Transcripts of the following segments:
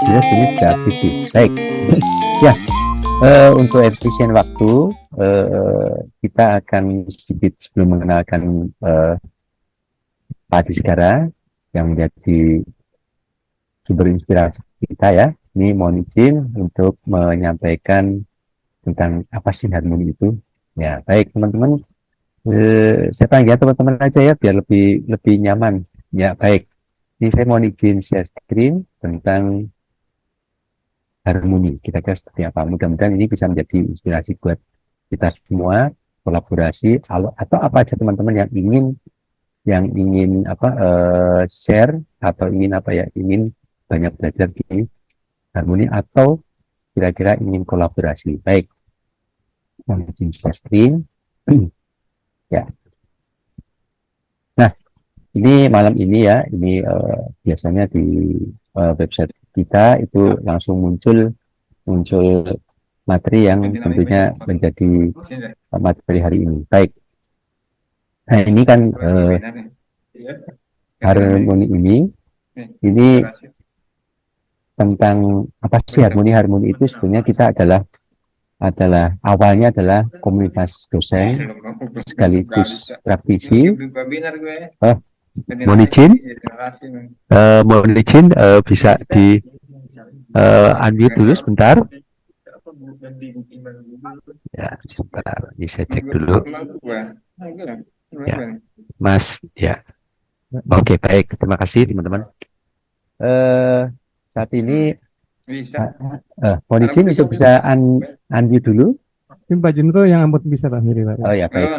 Alhamdulillah ini sudah aktif. Baik. Ya, untuk efisien waktu, kita akan sedikit sebelum mengenalkan Pak Diskara yang menjadi sumber inspirasi kita ya. Ini mohon izin untuk menyampaikan tentang apa sih harmoni itu. Ya, baik teman-teman. Saya panggil teman-teman aja ya biar lebih lebih nyaman. Ya, baik. Ini saya mohon izin share screen tentang harmoni. Kira-kira seperti apa? Mudah-mudahan ini bisa menjadi inspirasi buat kita semua kolaborasi atau apa aja teman-teman yang ingin apa share atau ingin apa ya ingin banyak belajar di harmoni atau kira-kira ingin kolaborasi. Baik, mohon izin share screen. Ya, nah ini malam ini ya, ini biasanya di website kita itu langsung muncul muncul materi yang tentunya menjadi materi hari ini. Baik, nah ini kan harmoni ini tentang apa sih harmoni? Harmoni itu sebenarnya kita adalah awalnya adalah komunitas dosen sekaligus praktisi. Mohon izin, bisa di unmute dulu sebentar. Ya, sebentar, ini saya cek dulu. Ya, Mas, ya. Oke, baik. Terima kasih teman-teman. Saat ini mohon izin untuk bisa unmute dulu. Ini Pak Jendro yang ampun bisa Pak Miri Pak. Oh ya, baik.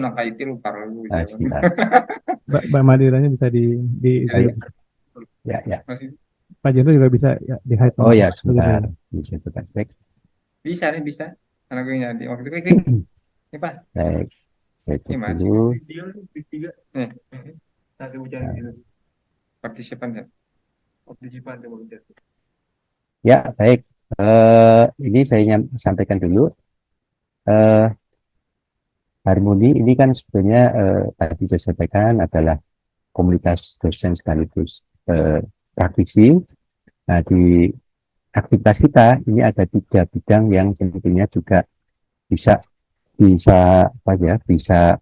Sebentar. Mbak Madiranya bisa di Ya, ya. Pak Jendro juga bisa ya, di hide. Oh ya, sebentar. Bisa kita cek. Bisa nih, bisa. Karena gue nyari waktu itu klik. Ini Pak. Baik. Saya cek Ini masih. dulu. Partisipan ya. Partisipan Ya, baik. Ini saya sampaikan dulu. Harmoni ini kan sebenarnya tadi saya sampaikan adalah komunitas dosen sekaligus praktisi. Nah, di aktivitas kita ini ada 3 bidang yang tentunya juga bisa bisa apa ya bisa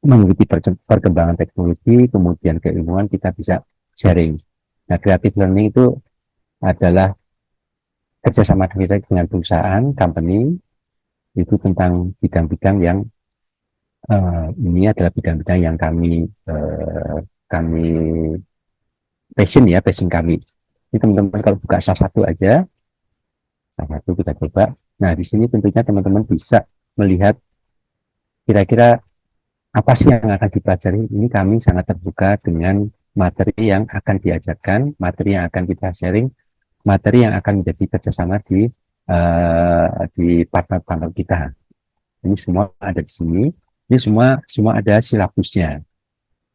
mengikuti perkembangan teknologi, kemudian keilmuan kita bisa sharing. Nah, creative learning itu adalah kerjasama kita dengan perusahaan, company, itu tentang bidang-bidang yang ini adalah bidang-bidang yang kami passion kami. Ini teman-teman kalau buka salah satu aja, salah satu kita coba. Nah, di sini tentunya teman-teman bisa melihat kira-kira apa sih yang akan dipelajari. Ini kami sangat terbuka dengan materi yang akan diajarkan, materi yang akan kita sharing, materi yang akan menjadi kerjasama di partner-partner kita. Ini semua ada di sini. Ini semua ada silabusnya.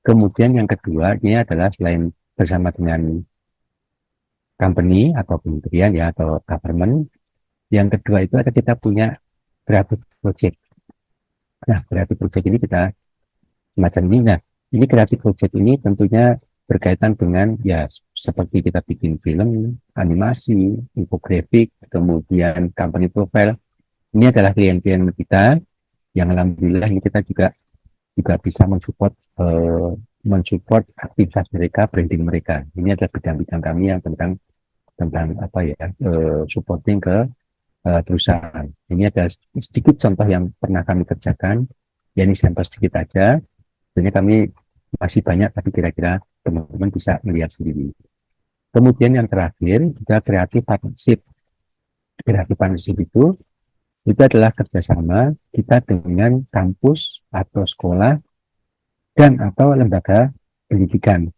Kemudian yang kedua ini adalah selain bersama dengan company atau kementerian ya atau government, yang kedua itu ada kita punya creative project. Nah, creative project ini kita semacam ini. Nah, ini creative project ini tentunya berkaitan dengan ya seperti kita bikin film, animasi, infografik, kemudian company profile. Ini adalah klien-klien kita yang alhamdulillah ini kita juga bisa mensupport aktivitas mereka, branding mereka. Ini adalah bidang-bidang kami yang tentang apa ya supporting ke perusahaan. Ini ada sedikit contoh yang pernah kami kerjakan. Ya ini sampel sedikit aja. Sebenarnya kami masih banyak, tapi kira-kira teman-teman bisa melihat sendiri. Kemudian yang terakhir juga creative partnership. Creative partnership itu adalah kerjasama kita dengan kampus atau sekolah dan atau lembaga pendidikan.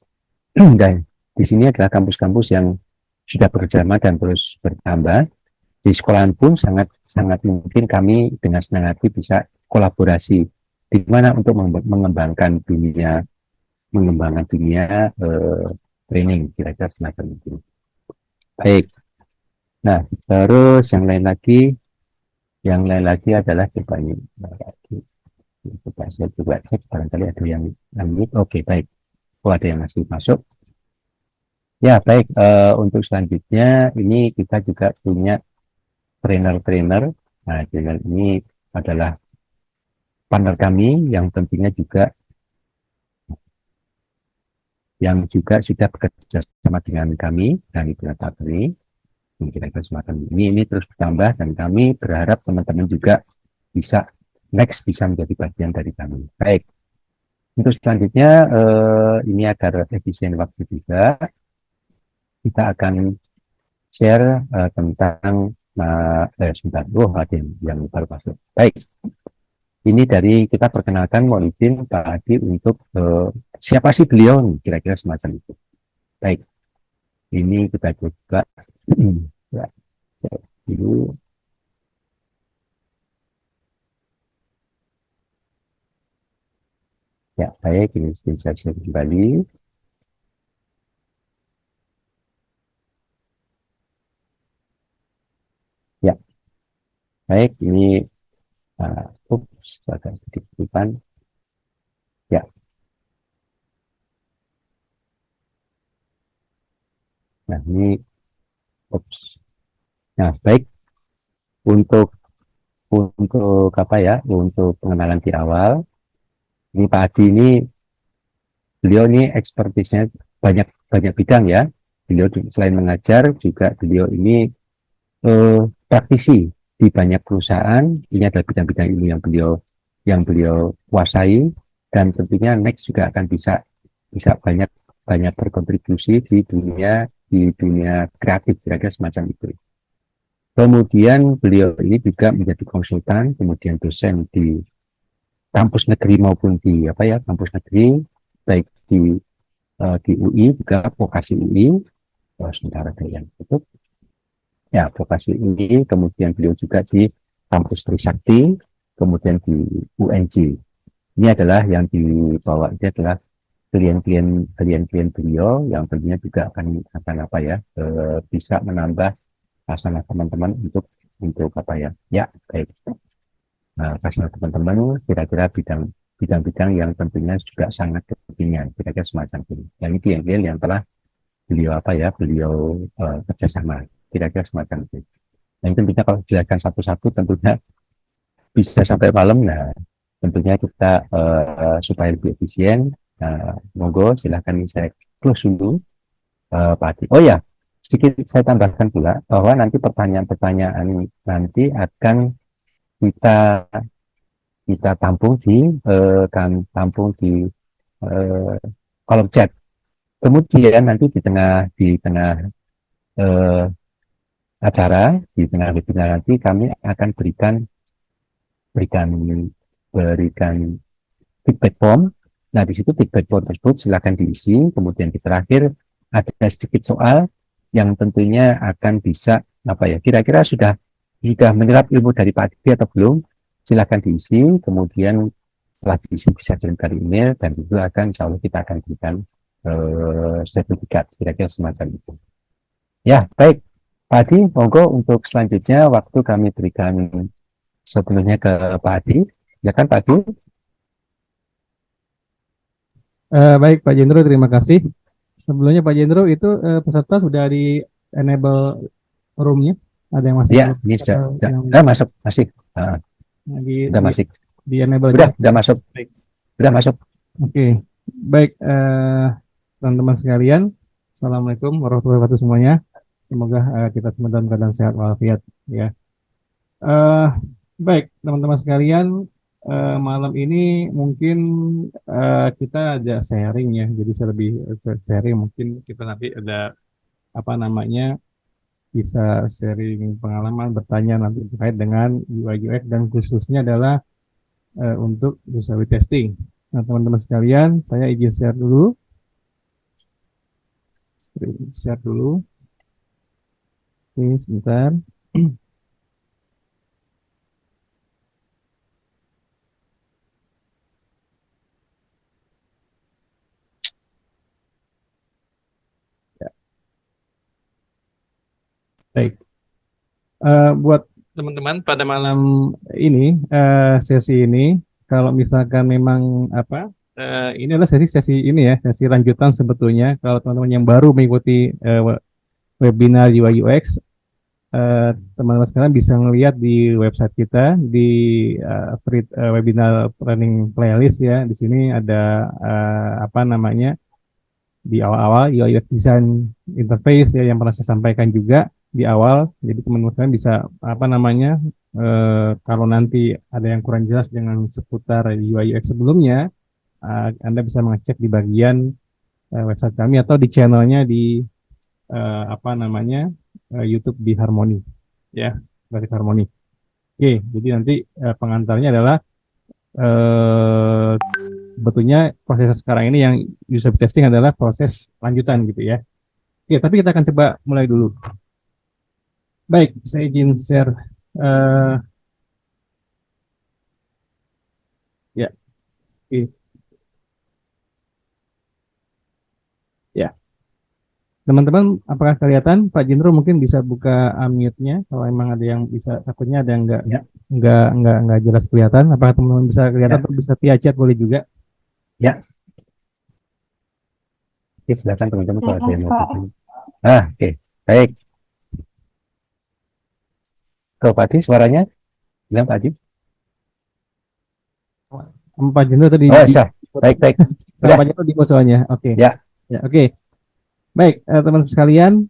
Dan di sini adalah kampus-kampus yang sudah bekerjasama dan terus bertambah. Di sekolahan pun sangat mungkin kami dengan senang hati bisa kolaborasi di mana untuk mengembangkan dunia training kira-kira semacam itu. Baik. Nah, terus yang lain lagi adalah coba ini. Coba saya coba cek barangkali ada yang lanjut. Oke, baik. Oh, ada yang masih masuk. Ya, baik. Untuk selanjutnya, ini kita juga punya trainer-trainer. Nah, trainer ini adalah partner kami yang juga sudah bekerja sama dengan kami dan itu ini kira-kira semacam ini terus bertambah dan kami berharap teman-teman juga bisa bisa menjadi bagian dari kami. Baik, untuk selanjutnya ini agar efisien waktu juga kita akan share tentang sebentar, ada yang baru masuk. Baik, ini dari kita perkenalkan, mohon izin Pak Adi untuk siapa sih beliau, kira-kira semacam itu. Baik, ini kita coba ya, dulu. Ya, baik, ini saya share kembali. Ya, baik, ini agak sedikit depan. Ya, nah ini, nah baik, untuk apa ya, untuk pengenalan di awal, ini Pak Adi ini, beliau ini ekspertisnya banyak banyak bidang ya. Beliau selain mengajar juga beliau ini praktisi di banyak perusahaan. Ini adalah bidang-bidang ilmu yang beliau kuasai dan tentunya next juga akan bisa bisa banyak banyak berkontribusi di dunia kreatif kira-kira semacam itu. Kemudian beliau ini juga menjadi konsultan, kemudian dosen di kampus negeri maupun di apa ya kampus negeri, baik di UI juga vokasi UI, sementara yang itu ya vokasi UI, kemudian beliau juga di kampus Trisakti, kemudian di UNJ. Ini adalah yang dibawa, ini adalah klien-klien beliau yang tentunya juga akan apa ya bisa menambah pasangan teman-teman untuk apa ya ya baik. Nah, pasangan teman-teman kira-kira bidang-bidang yang tentunya juga sangat kekinian, kira-kira semacam ini. Yang ini klien-klien yang telah beliau apa ya beliau kerjasama, kira-kira semacam itu. Nah, tentunya kalau dijelaskan satu-satu tentunya bisa sampai malam. Nah, tentunya kita supaya lebih efisien, monggo silahkan saya close dulu Pak Adi. Oh ya, sedikit saya tambahkan pula bahwa nanti pertanyaan-pertanyaan nanti akan kita kita tampung di eh, kolom chat. Kemudian nanti di tengah eh, acara, di tengah webinar nanti kami akan berikan berikan feedback form. Nah, di situ feedback form tersebut silakan diisi. Kemudian di terakhir ada sedikit soal yang tentunya akan bisa apa ya? Kira-kira sudah menyerap ilmu dari Pak Adi atau belum? Silakan diisi. Kemudian setelah diisi bisa kirim dari email dan itu akan insya Allah kita akan berikan sertifikat kira-kira semacam itu. Ya, baik. Pak Adi, monggo untuk selanjutnya waktu kami berikan sebelumnya ke Pak Adi. Ya kan Pak Adi? Baik Pak Jendro, terima kasih. Sebelumnya Pak Jendro itu peserta sudah di enable roomnya, ada yang masih Ya, belum ini atau yang masuk, masih. Uh, di udah di, masuk. di enable aja. Udah masuk. Baik. Udah masuk. Oke, baik teman-teman sekalian, Assalamualaikum warahmatullahi wabarakatuh semuanya. Semoga kita semua dalam keadaan sehat walafiat ya. Eh, Baik teman-teman sekalian, malam ini mungkin kita ada sharing ya, jadi saya lebih sharing mungkin kita nanti ada apa namanya bisa sharing pengalaman bertanya nanti terkait dengan UI UX dan khususnya adalah untuk usability testing. Nah teman-teman sekalian, saya izin share dulu, share dulu. Oke, sebentar. Baik. Buat teman-teman pada malam ini sesi ini kalau misalkan memang apa Ini adalah sesi ini ya, sesi lanjutan sebetulnya. Kalau teman-teman yang baru mengikuti webinar UI UX, teman-teman sekarang bisa ngelihat di website kita di free webinar planning playlist ya. Di sini ada apa namanya, di awal-awal UI UX design interface ya, yang pernah saya sampaikan juga di awal. Jadi teman-teman sekalian bisa apa namanya, kalau nanti ada yang kurang jelas dengan seputar UI UX sebelumnya, Anda bisa mengecek di bagian website kami atau di channelnya di apa namanya, YouTube di Harmony ya, dari Harmony. Oke, jadi nanti pengantarnya adalah sebetulnya proses sekarang ini yang user testing adalah proses lanjutan gitu ya. Oke, tapi kita akan coba mulai dulu. Baik, saya izin share. Ya, oke. Ya, teman-teman, apakah kelihatan? Pak Jindro mungkin bisa buka unmute-nya kalau emang ada yang bisa, takutnya ada yang Ya. nggak jelas kelihatan. Apakah teman-teman bisa kelihatan Ya. atau bisa via chat boleh juga? Ya. Oke, silakan teman-teman kalau ada yang mau Pak. bertanya. Oke. Baik. Ke Pak Adi suaranya? Bilang Pak Adi. Pak Jindro tadi. Oh, bisa. Baik. Udah. Pak Jindro di soalnya. Oke. Ya. Ya, oke. Baik, teman-teman sekalian,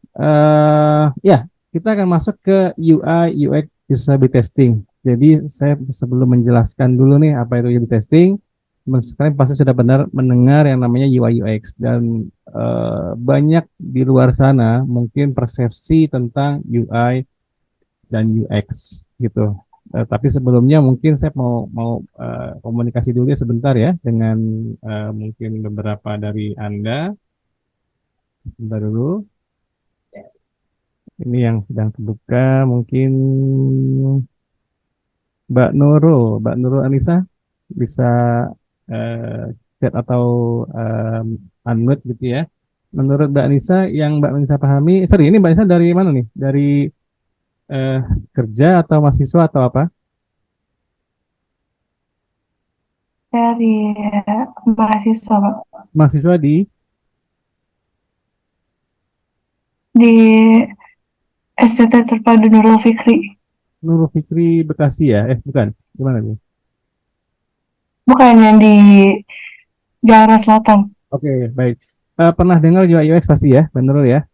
ya, kita akan masuk ke UI UX usability testing. Jadi saya sebelum menjelaskan dulu nih apa itu usability testing, teman-teman sekalian pasti sudah benar mendengar yang namanya UI UX, dan banyak di luar sana mungkin persepsi tentang UI dan UX gitu. Tapi sebelumnya mungkin saya mau komunikasi dulu ya sebentar ya dengan mungkin beberapa dari Anda. Sebentar dulu. Ini yang sedang terbuka mungkin Mbak Nurul Anissa bisa chat atau unmute gitu ya. Menurut Mbak Anissa, yang Mbak Anissa pahami, sorry, ini Mbak Anissa dari mana nih? Dari kerja atau mahasiswa atau apa? Dari mahasiswa, Pak. Mahasiswa di STT Terpadu Nurul Fikri. Nurul Fikri Bekasi ya? Bukan, gimana nih? Bukan, yang di Jakarta Selatan. Oke, baik. Pernah dengar UI UX pasti ya, Mbak Nurul ya?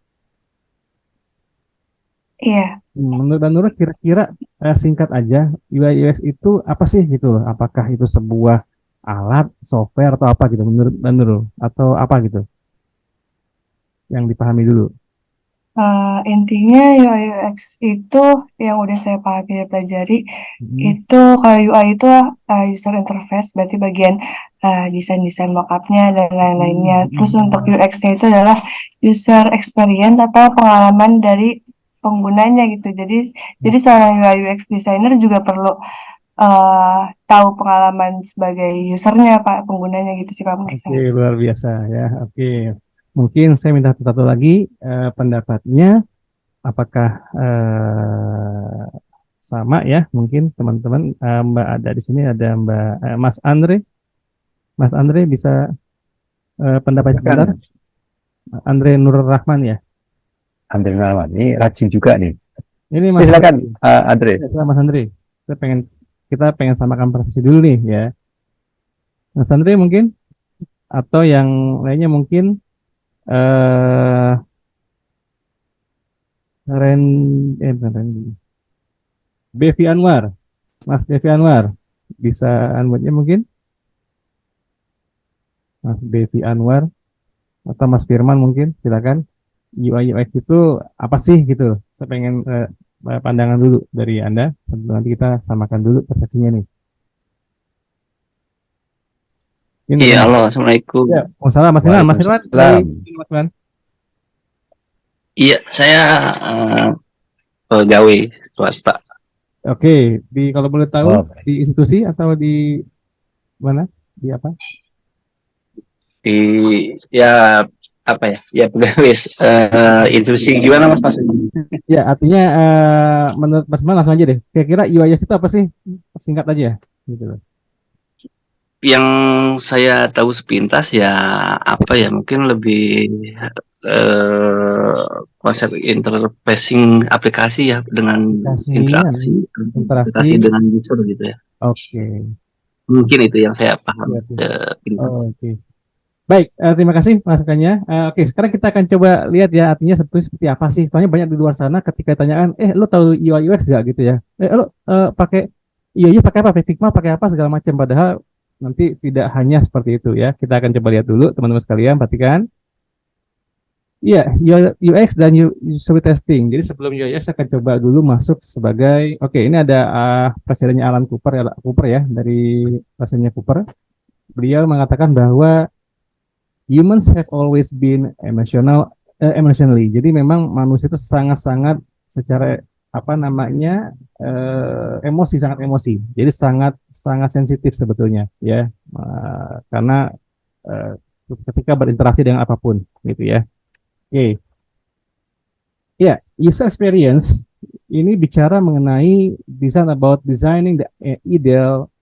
Iya. Menurut Mbak Nurul, kira-kira singkat aja, UI UX itu apa sih gitu loh? Apakah itu sebuah alat, software atau apa gitu menurut Mbak Nurul? Atau apa gitu? Yang dipahami dulu. Intinya UI UX itu yang udah saya pahami dan pelajari, itu kalau UI itu user interface, berarti bagian desain-desain mockupnya dan lain-lainnya. Terus untuk UX-nya itu adalah user experience atau pengalaman dari penggunanya gitu. Jadi seorang UI UX designer juga perlu tahu pengalaman sebagai usernya, Pak, penggunanya gitu sih, Pak, menurut saya. Oke, luar biasa ya. Oke, mungkin saya minta satu lagi pendapatnya, apakah sama ya? Mungkin teman-teman, Mbak ada di sini, ada Mbak Mas Andre. Mas Andre bisa pendapat sebentar? Andre Nur Rahman ya? Andre Nur Rahman, ini rajin juga nih. Ini Mas Silakan Andre. Ya, Mas Andre, kita pengen samakan persepsi dulu nih ya. Mas Andre mungkin, atau yang lainnya mungkin Bevi Anwar, Mas Bevi Anwar, bisa unmute-nya mungkin? Mas Bevi Anwar atau Mas Firman mungkin, silakan. UI UX itu apa sih gitu? Saya pengen pandangan dulu dari Anda. Nanti kita samakan dulu persepsinya nih. Iya, halo, assalamualaikum. Ya, salam Mas Firman. Mas Firman. Iya, saya pegawai swasta. Oke, kalau boleh tahu di institusi atau di mana? Di apa? Di ya apa ya? Ya pegawai institusi, gimana Mas maksudnya? Ya, artinya menurut Mas Firman langsung aja deh. Kira-kira UI UX itu apa sih? Singkat aja gitu loh. Yang saya tahu sepintas ya apa ya mungkin lebih eh, konsep interfacing aplikasi ya dengan Aplikasi, interaksi interaksi. dengan user gitu ya. Oke. Mungkin itu yang saya paham Iya, iya. pintas. Oke. Baik, terima kasih masukannya. Oke, sekarang kita akan coba lihat ya artinya sebetulnya seperti apa sih. Soalnya banyak di luar sana ketika tanyakan, lo tahu UI UX gak gitu ya? Lo pakai iya pakai apa? Pakai Figma, pakai apa segala macam. Padahal nanti tidak hanya seperti itu ya. Kita akan coba lihat dulu teman-teman sekalian, perhatikan. Iya, UX dan user testing. Jadi sebelum UX saya akan coba dulu masuk sebagai, oke ini ada presidennya Alan Cooper ya dari presidennya Cooper. Beliau mengatakan bahwa humans have always been emotionally. Jadi memang manusia itu sangat-sangat secara apa namanya sangat emosi. Jadi sangat sangat sensitif sebetulnya ya, karena uh, ketika berinteraksi dengan apapun gitu ya. Oke, ya user experience ini bicara mengenai design about designing the ideal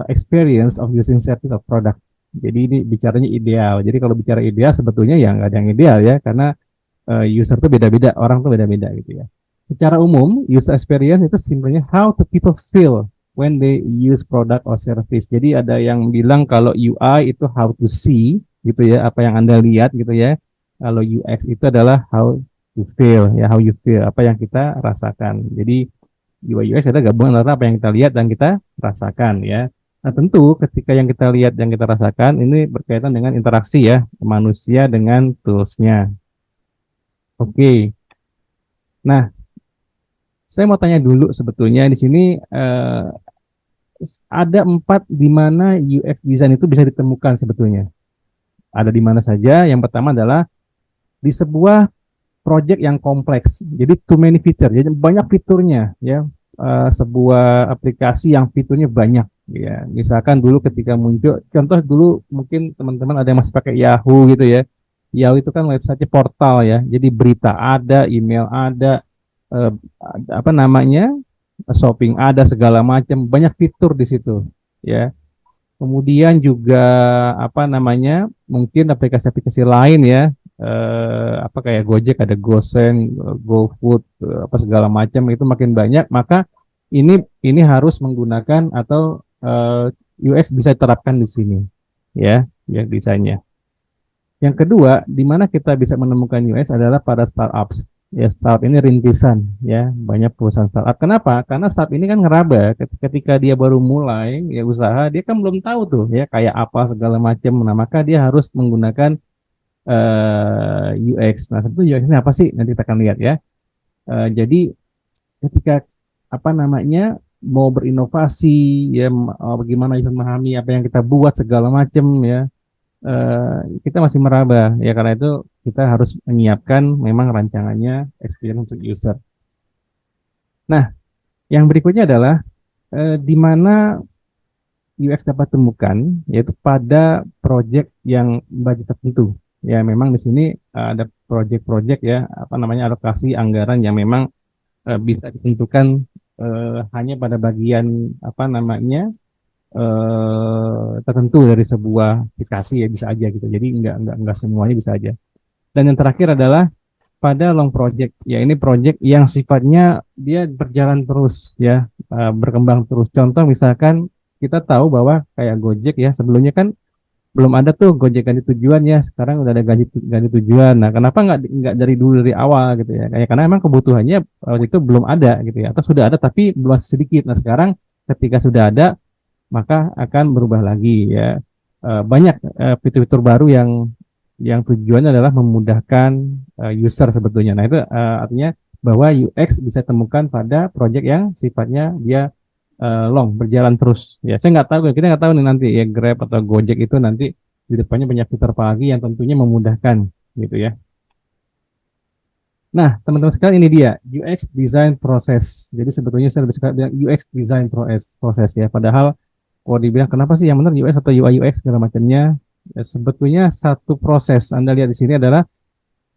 experience of using certain of product. Jadi ini bicaranya ideal. Jadi kalau bicara ideal sebetulnya ya nggak ada yang ideal ya, karena user itu beda-beda, orang tuh beda-beda gitu ya. Secara umum, user experience itu simpelnya how the people feel when they use product or service. Jadi ada yang bilang kalau UI itu how to see gitu ya, apa yang Anda lihat gitu ya. Kalau UX itu adalah how you feel ya, how you feel, apa yang kita rasakan. Jadi UI UX adalah gabungan antara apa yang kita lihat dan kita rasakan ya. Nah, tentu ketika yang kita lihat dan kita rasakan ini berkaitan dengan interaksi ya manusia dengan toolsnya. Oke. Nah, saya mau tanya dulu sebetulnya di sini ada 4 di mana UX design itu bisa ditemukan sebetulnya. Ada di mana saja? Yang pertama adalah di sebuah project yang kompleks. Jadi too many feature, jadi banyak fiturnya ya. Sebuah aplikasi yang fiturnya banyak ya. Misalkan dulu ketika muncul, contoh dulu mungkin teman-teman ada yang masih pakai Yahoo gitu ya. Yahoo itu kan website portal ya. Jadi berita ada, email ada, apa namanya? Shopping ada, segala macam, banyak fitur di situ ya. Kemudian juga apa namanya? Mungkin aplikasi-aplikasi lain ya. Apa kayak Gojek ada GoSend, GoFood, apa segala macam itu makin banyak, maka ini harus menggunakan atau UX bisa diterapkan di sini ya desainnya. Yang kedua, di mana kita bisa menemukan UX adalah pada startups. Ya, startup ini rintisan ya, banyak perusahaan startup. Kenapa? Karena startup ini kan ngeraba ketika dia baru mulai ya usaha, dia kan belum tahu tuh ya kayak apa segala macam. Nah, maka dia harus menggunakan UX. Nah, sebetulnya UX ini apa sih? Nanti kita akan lihat ya. Jadi ketika apa namanya mau berinovasi ya, bagaimana bisa memahami apa yang kita buat segala macam ya, kita masih meraba ya, karena itu kita harus menyiapkan memang rancangannya experience untuk user. Nah, yang berikutnya adalah di mana UX dapat temukan yaitu pada project yang budget tertentu. Ya memang di sini ada project-project ya, apa namanya alokasi anggaran yang memang bisa ditentukan hanya pada bagian apa namanya tertentu dari sebuah aplikasi ya, bisa aja gitu. Jadi enggak semuanya bisa aja. Dan yang terakhir adalah pada long project. Ya ini project yang sifatnya dia berjalan terus ya, berkembang terus. Contoh misalkan kita tahu bahwa kayak Gojek ya, sebelumnya kan belum ada tuh Gojek ganti tujuan ya, sekarang udah ada ganti tujuan. Nah, kenapa nggak dari dulu dari awal gitu ya? Kayak karena emang kebutuhannya waktu itu belum ada gitu ya, atau sudah ada tapi belum sedikit. Nah, sekarang ketika sudah ada maka akan berubah lagi ya. Banyak fitur-fitur baru yang tujuannya adalah memudahkan user sebetulnya. Nah, itu artinya bahwa UX bisa temukan pada project yang sifatnya dia long, berjalan terus. Ya, saya nggak tahu, kita nggak tahu nih nanti ya Grab atau Gojek itu nanti di depannya banyak fitur apa lagi yang tentunya memudahkan gitu ya. Nah, teman-teman sekalian, ini dia UX design process. Jadi sebetulnya saya lebih suka bilang UX design proses ya. Padahal kalau dibilang kenapa sih yang benar UX atau UI UX segala macamnya, ya, sebetulnya satu proses. Anda lihat di sini adalah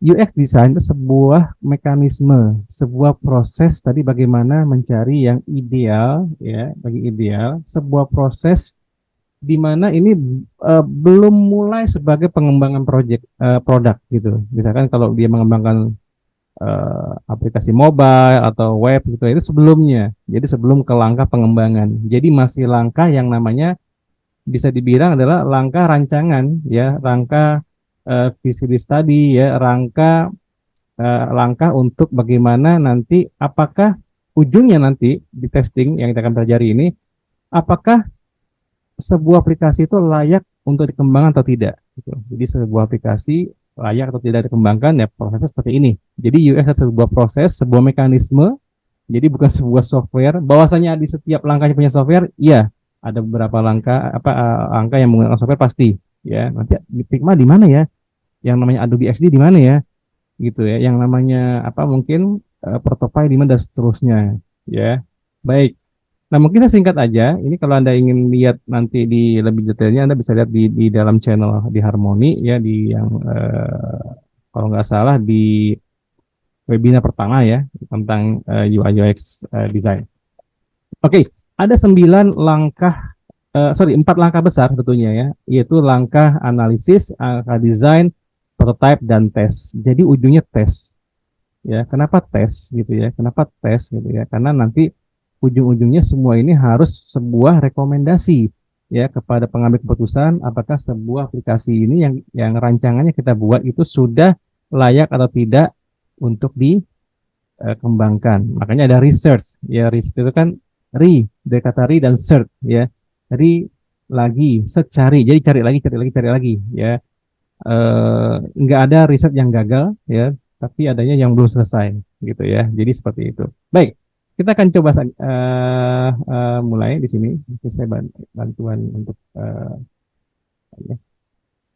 UX design itu sebuah mekanisme, sebuah proses tadi bagaimana mencari yang ideal ya, bagi ideal, sebuah proses di mana ini belum mulai sebagai pengembangan produk gitu. Misalkan kalau dia mengembangkan aplikasi mobile atau web gitu itu sebelumnya. Jadi sebelum ke langkah pengembangan. Jadi masih langkah yang namanya bisa dibilang adalah langkah rancangan ya, langkah feasibility study ya, langkah untuk bagaimana nanti apakah ujungnya nanti di testing yang kita akan pelajari ini apakah sebuah aplikasi itu layak untuk dikembangkan atau tidak gitu. Jadi sebuah aplikasi layak atau tidak dikembangkan ya prosesnya seperti ini. Jadi UX adalah sebuah proses, sebuah mekanisme. Jadi bukan sebuah software. Bahwasanya di setiap langkahnya punya software, iya ada beberapa langkah yang menggunakan software pasti. Ya nanti di Figma di mana ya? Yang namanya Adobe XD di mana ya? Gitu ya. Yang namanya mungkin Protofy di mana dan seterusnya. Ya baik. Nah, mungkin saya singkat aja. Ini kalau Anda ingin lihat nanti di lebih detailnya, Anda bisa lihat di dalam channel di Harmoni ya, di yang kalau nggak salah di webinar pertama ya tentang UI UX design. Oke, ada 4 langkah besar tentunya ya, yaitu langkah analisis, langkah desain, prototype dan tes. Jadi ujungnya tes. Ya, kenapa tes gitu ya? Kenapa tes gitu ya? Karena nanti ujung-ujungnya semua ini harus sebuah rekomendasi ya kepada pengambil keputusan apakah sebuah aplikasi ini yang rancangannya kita buat itu sudah layak atau tidak untuk dikembangkan. Makanya ada research ya, research itu kan dari kata dan search ya. Lagi, secari. Jadi cari lagi ya. Nggak ada riset yang gagal ya, tapi adanya yang belum selesai gitu ya. Jadi seperti itu. Baik. Kita akan coba mulai di sini. Mungkin saya bantuan untuk ya.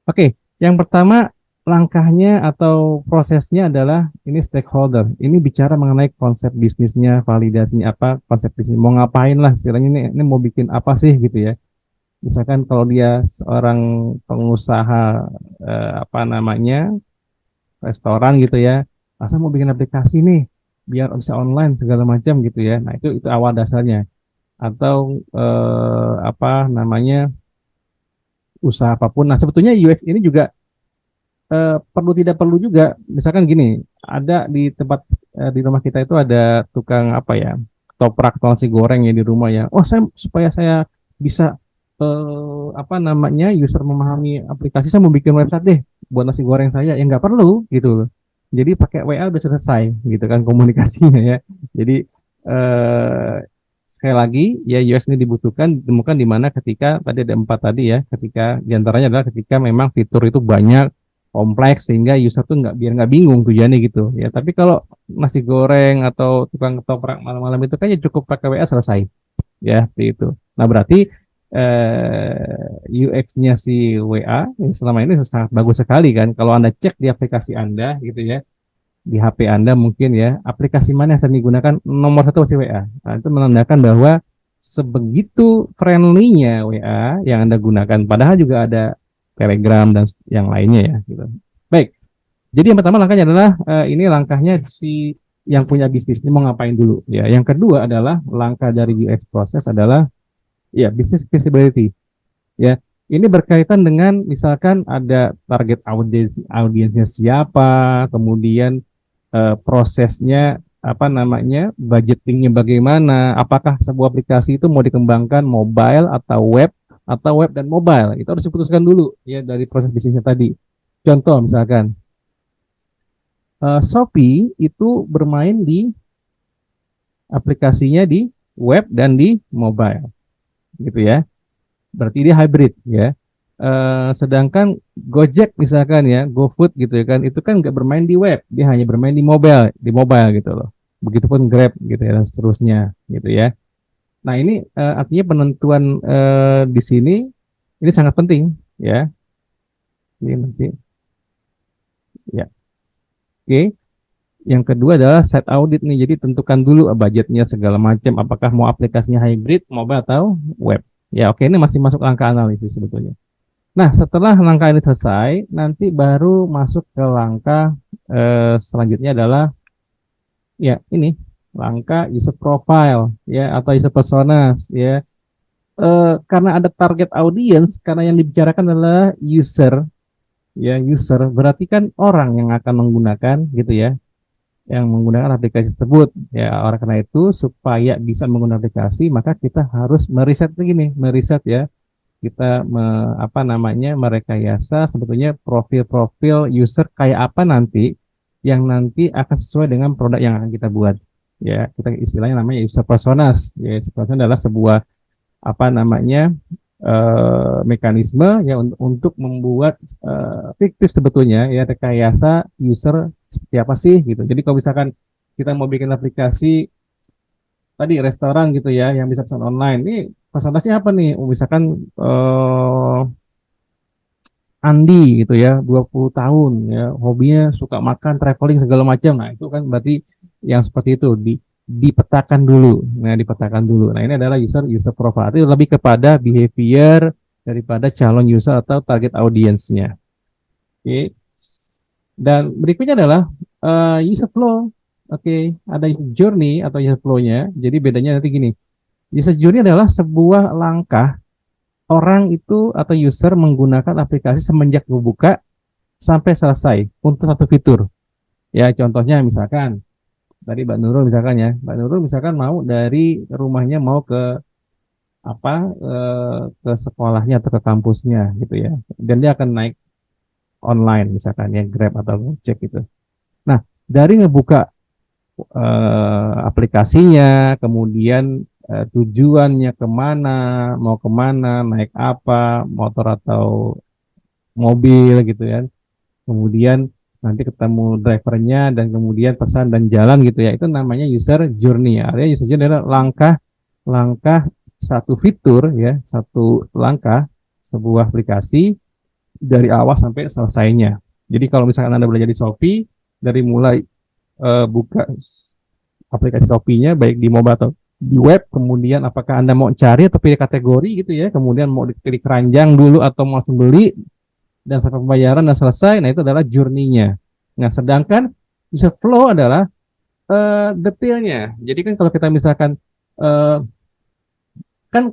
Oke, yang pertama langkahnya atau prosesnya adalah ini stakeholder. Ini bicara mengenai konsep bisnisnya, validasinya apa, konsep bisnis mau ngapain lah istilahnya ini mau bikin apa sih gitu ya. Misalkan kalau dia seorang pengusaha restoran gitu ya, masa mau bikin aplikasi nih biar bisa online segala macam gitu ya. Nah, itu awal dasarnya. Atau usaha apapun. Nah, sebetulnya UX ini juga perlu tidak perlu juga. Misalkan gini, ada di tempat di rumah kita itu ada tukang ketoprak atau nasi goreng ya di rumah ya. Oh, supaya saya bisa user memahami aplikasi, saya mau bikin website deh buat nasi goreng saya. Ya nggak perlu gitu. Jadi pakai WA udah selesai gitu kan komunikasinya ya. Jadi sekali lagi ya UX ini ditemukan di mana ketika tadi ada 4 tadi ya, ketika diantaranya adalah ketika memang fitur itu banyak kompleks sehingga user tuh biar nggak bingung tujuannya gitu ya. Tapi kalau nasi goreng atau tukang ketoprak malam-malam itu kan ya cukup pakai WA selesai ya seperti itu. Nah berarti UX-nya si WA yang selama ini sangat bagus sekali kan. Kalau Anda cek di aplikasi Anda gitu ya, di HP Anda mungkin ya, aplikasi mana yang sering digunakan nomor 1 masih WA. Nah, itu menandakan bahwa sebegitu friendly-nya WA yang Anda gunakan. Padahal juga ada Telegram dan yang lainnya ya. Gitu. Baik, jadi yang pertama langkahnya adalah ini langkahnya si yang punya bisnis ini mau ngapain dulu. Ya, yang kedua adalah langkah dari UX proses adalah ya business feasibility. Ya, ini berkaitan dengan misalkan ada target audiensnya siapa, kemudian prosesnya budgetingnya bagaimana, apakah sebuah aplikasi itu mau dikembangkan mobile atau web dan mobile, itu harus diputuskan dulu ya dari proses bisnisnya tadi. Contoh misalkan Shopee itu bermain di aplikasinya di web dan di mobile gitu ya, berarti dia hybrid ya. Sedangkan Gojek misalkan ya, GoFood gitu ya kan, itu kan nggak bermain di web, dia hanya bermain di mobile gitu loh. Begitupun Grab gitu ya dan seterusnya gitu ya. Nah ini artinya penentuan di sini ini sangat penting ya. Ini nanti ya. Oke. Yang kedua adalah site audit nih. Jadi tentukan dulu budgetnya segala macam, apakah mau aplikasinya hybrid, mobile atau web. Ya oke, ini masih masuk angka analisis sebetulnya. Nah, setelah langkah ini selesai, nanti baru masuk ke langkah selanjutnya adalah ya ini langkah user profile ya atau user personas ya. karena ada target audience, karena yang dibicarakan adalah user, ya user, berarti kan orang yang akan menggunakan gitu ya, yang menggunakan aplikasi tersebut. Ya, oleh karena itu supaya bisa menggunakan aplikasi, maka kita harus meriset begini, meriset ya. Kita apa namanya merekayasa sebetulnya profil-profil user kayak apa nanti yang nanti akan sesuai dengan produk yang akan kita buat. Ya, kita istilahnya namanya user personas. Ya, user personas adalah sebuah apa namanya mekanisme ya untuk membuat fiktif sebetulnya ya rekayasa user seperti apa sih gitu. Jadi kalau misalkan kita mau bikin aplikasi tadi restoran gitu ya yang bisa pesan online, ini personasnya apa nih? Misalkan Andi gitu ya, 20 tahun ya, hobinya suka makan, traveling segala macam. Nah, itu kan berarti yang seperti itu dipetakan dulu. Nah, dipetakan dulu. Nah, ini adalah user profile. Itu lebih kepada behavior daripada calon user atau target audience-nya. Oke. Dan berikutnya adalah user flow. Oke, ada user journey atau user flow-nya. Jadi bedanya nanti gini. User journey adalah sebuah langkah orang itu atau user menggunakan aplikasi semenjak dibuka sampai selesai untuk satu fitur. Ya, contohnya misalkan tadi Mbak Nurul misalkan ya, Mbak Nurul misalkan mau dari rumahnya mau ke apa ke sekolahnya atau ke kampusnya gitu ya. Dan dia akan naik online misalkan ya Grab atau Gojek gitu. Nah, dari ngebuka aplikasinya, kemudian tujuannya kemana, mau kemana, naik apa, motor atau mobil gitu ya. Kemudian nanti ketemu drivernya dan kemudian pesan dan jalan gitu ya. Itu namanya user journey ya. Artinya user journey adalah langkah-langkah satu fitur ya, satu langkah sebuah aplikasi dari awal sampai selesainya. Jadi kalau misalkan Anda belajar di Shopee, dari mulai buka aplikasi Shopee-nya baik di mobile atau di web, kemudian apakah Anda mau cari atau pilih kategori gitu ya, kemudian mau dipilih keranjang dulu atau mau langsung beli, dan sampai pembayaran dan selesai, nah itu adalah journey-nya. Nah, sedangkan user flow adalah detailnya. Jadi kan kalau kita misalkan kan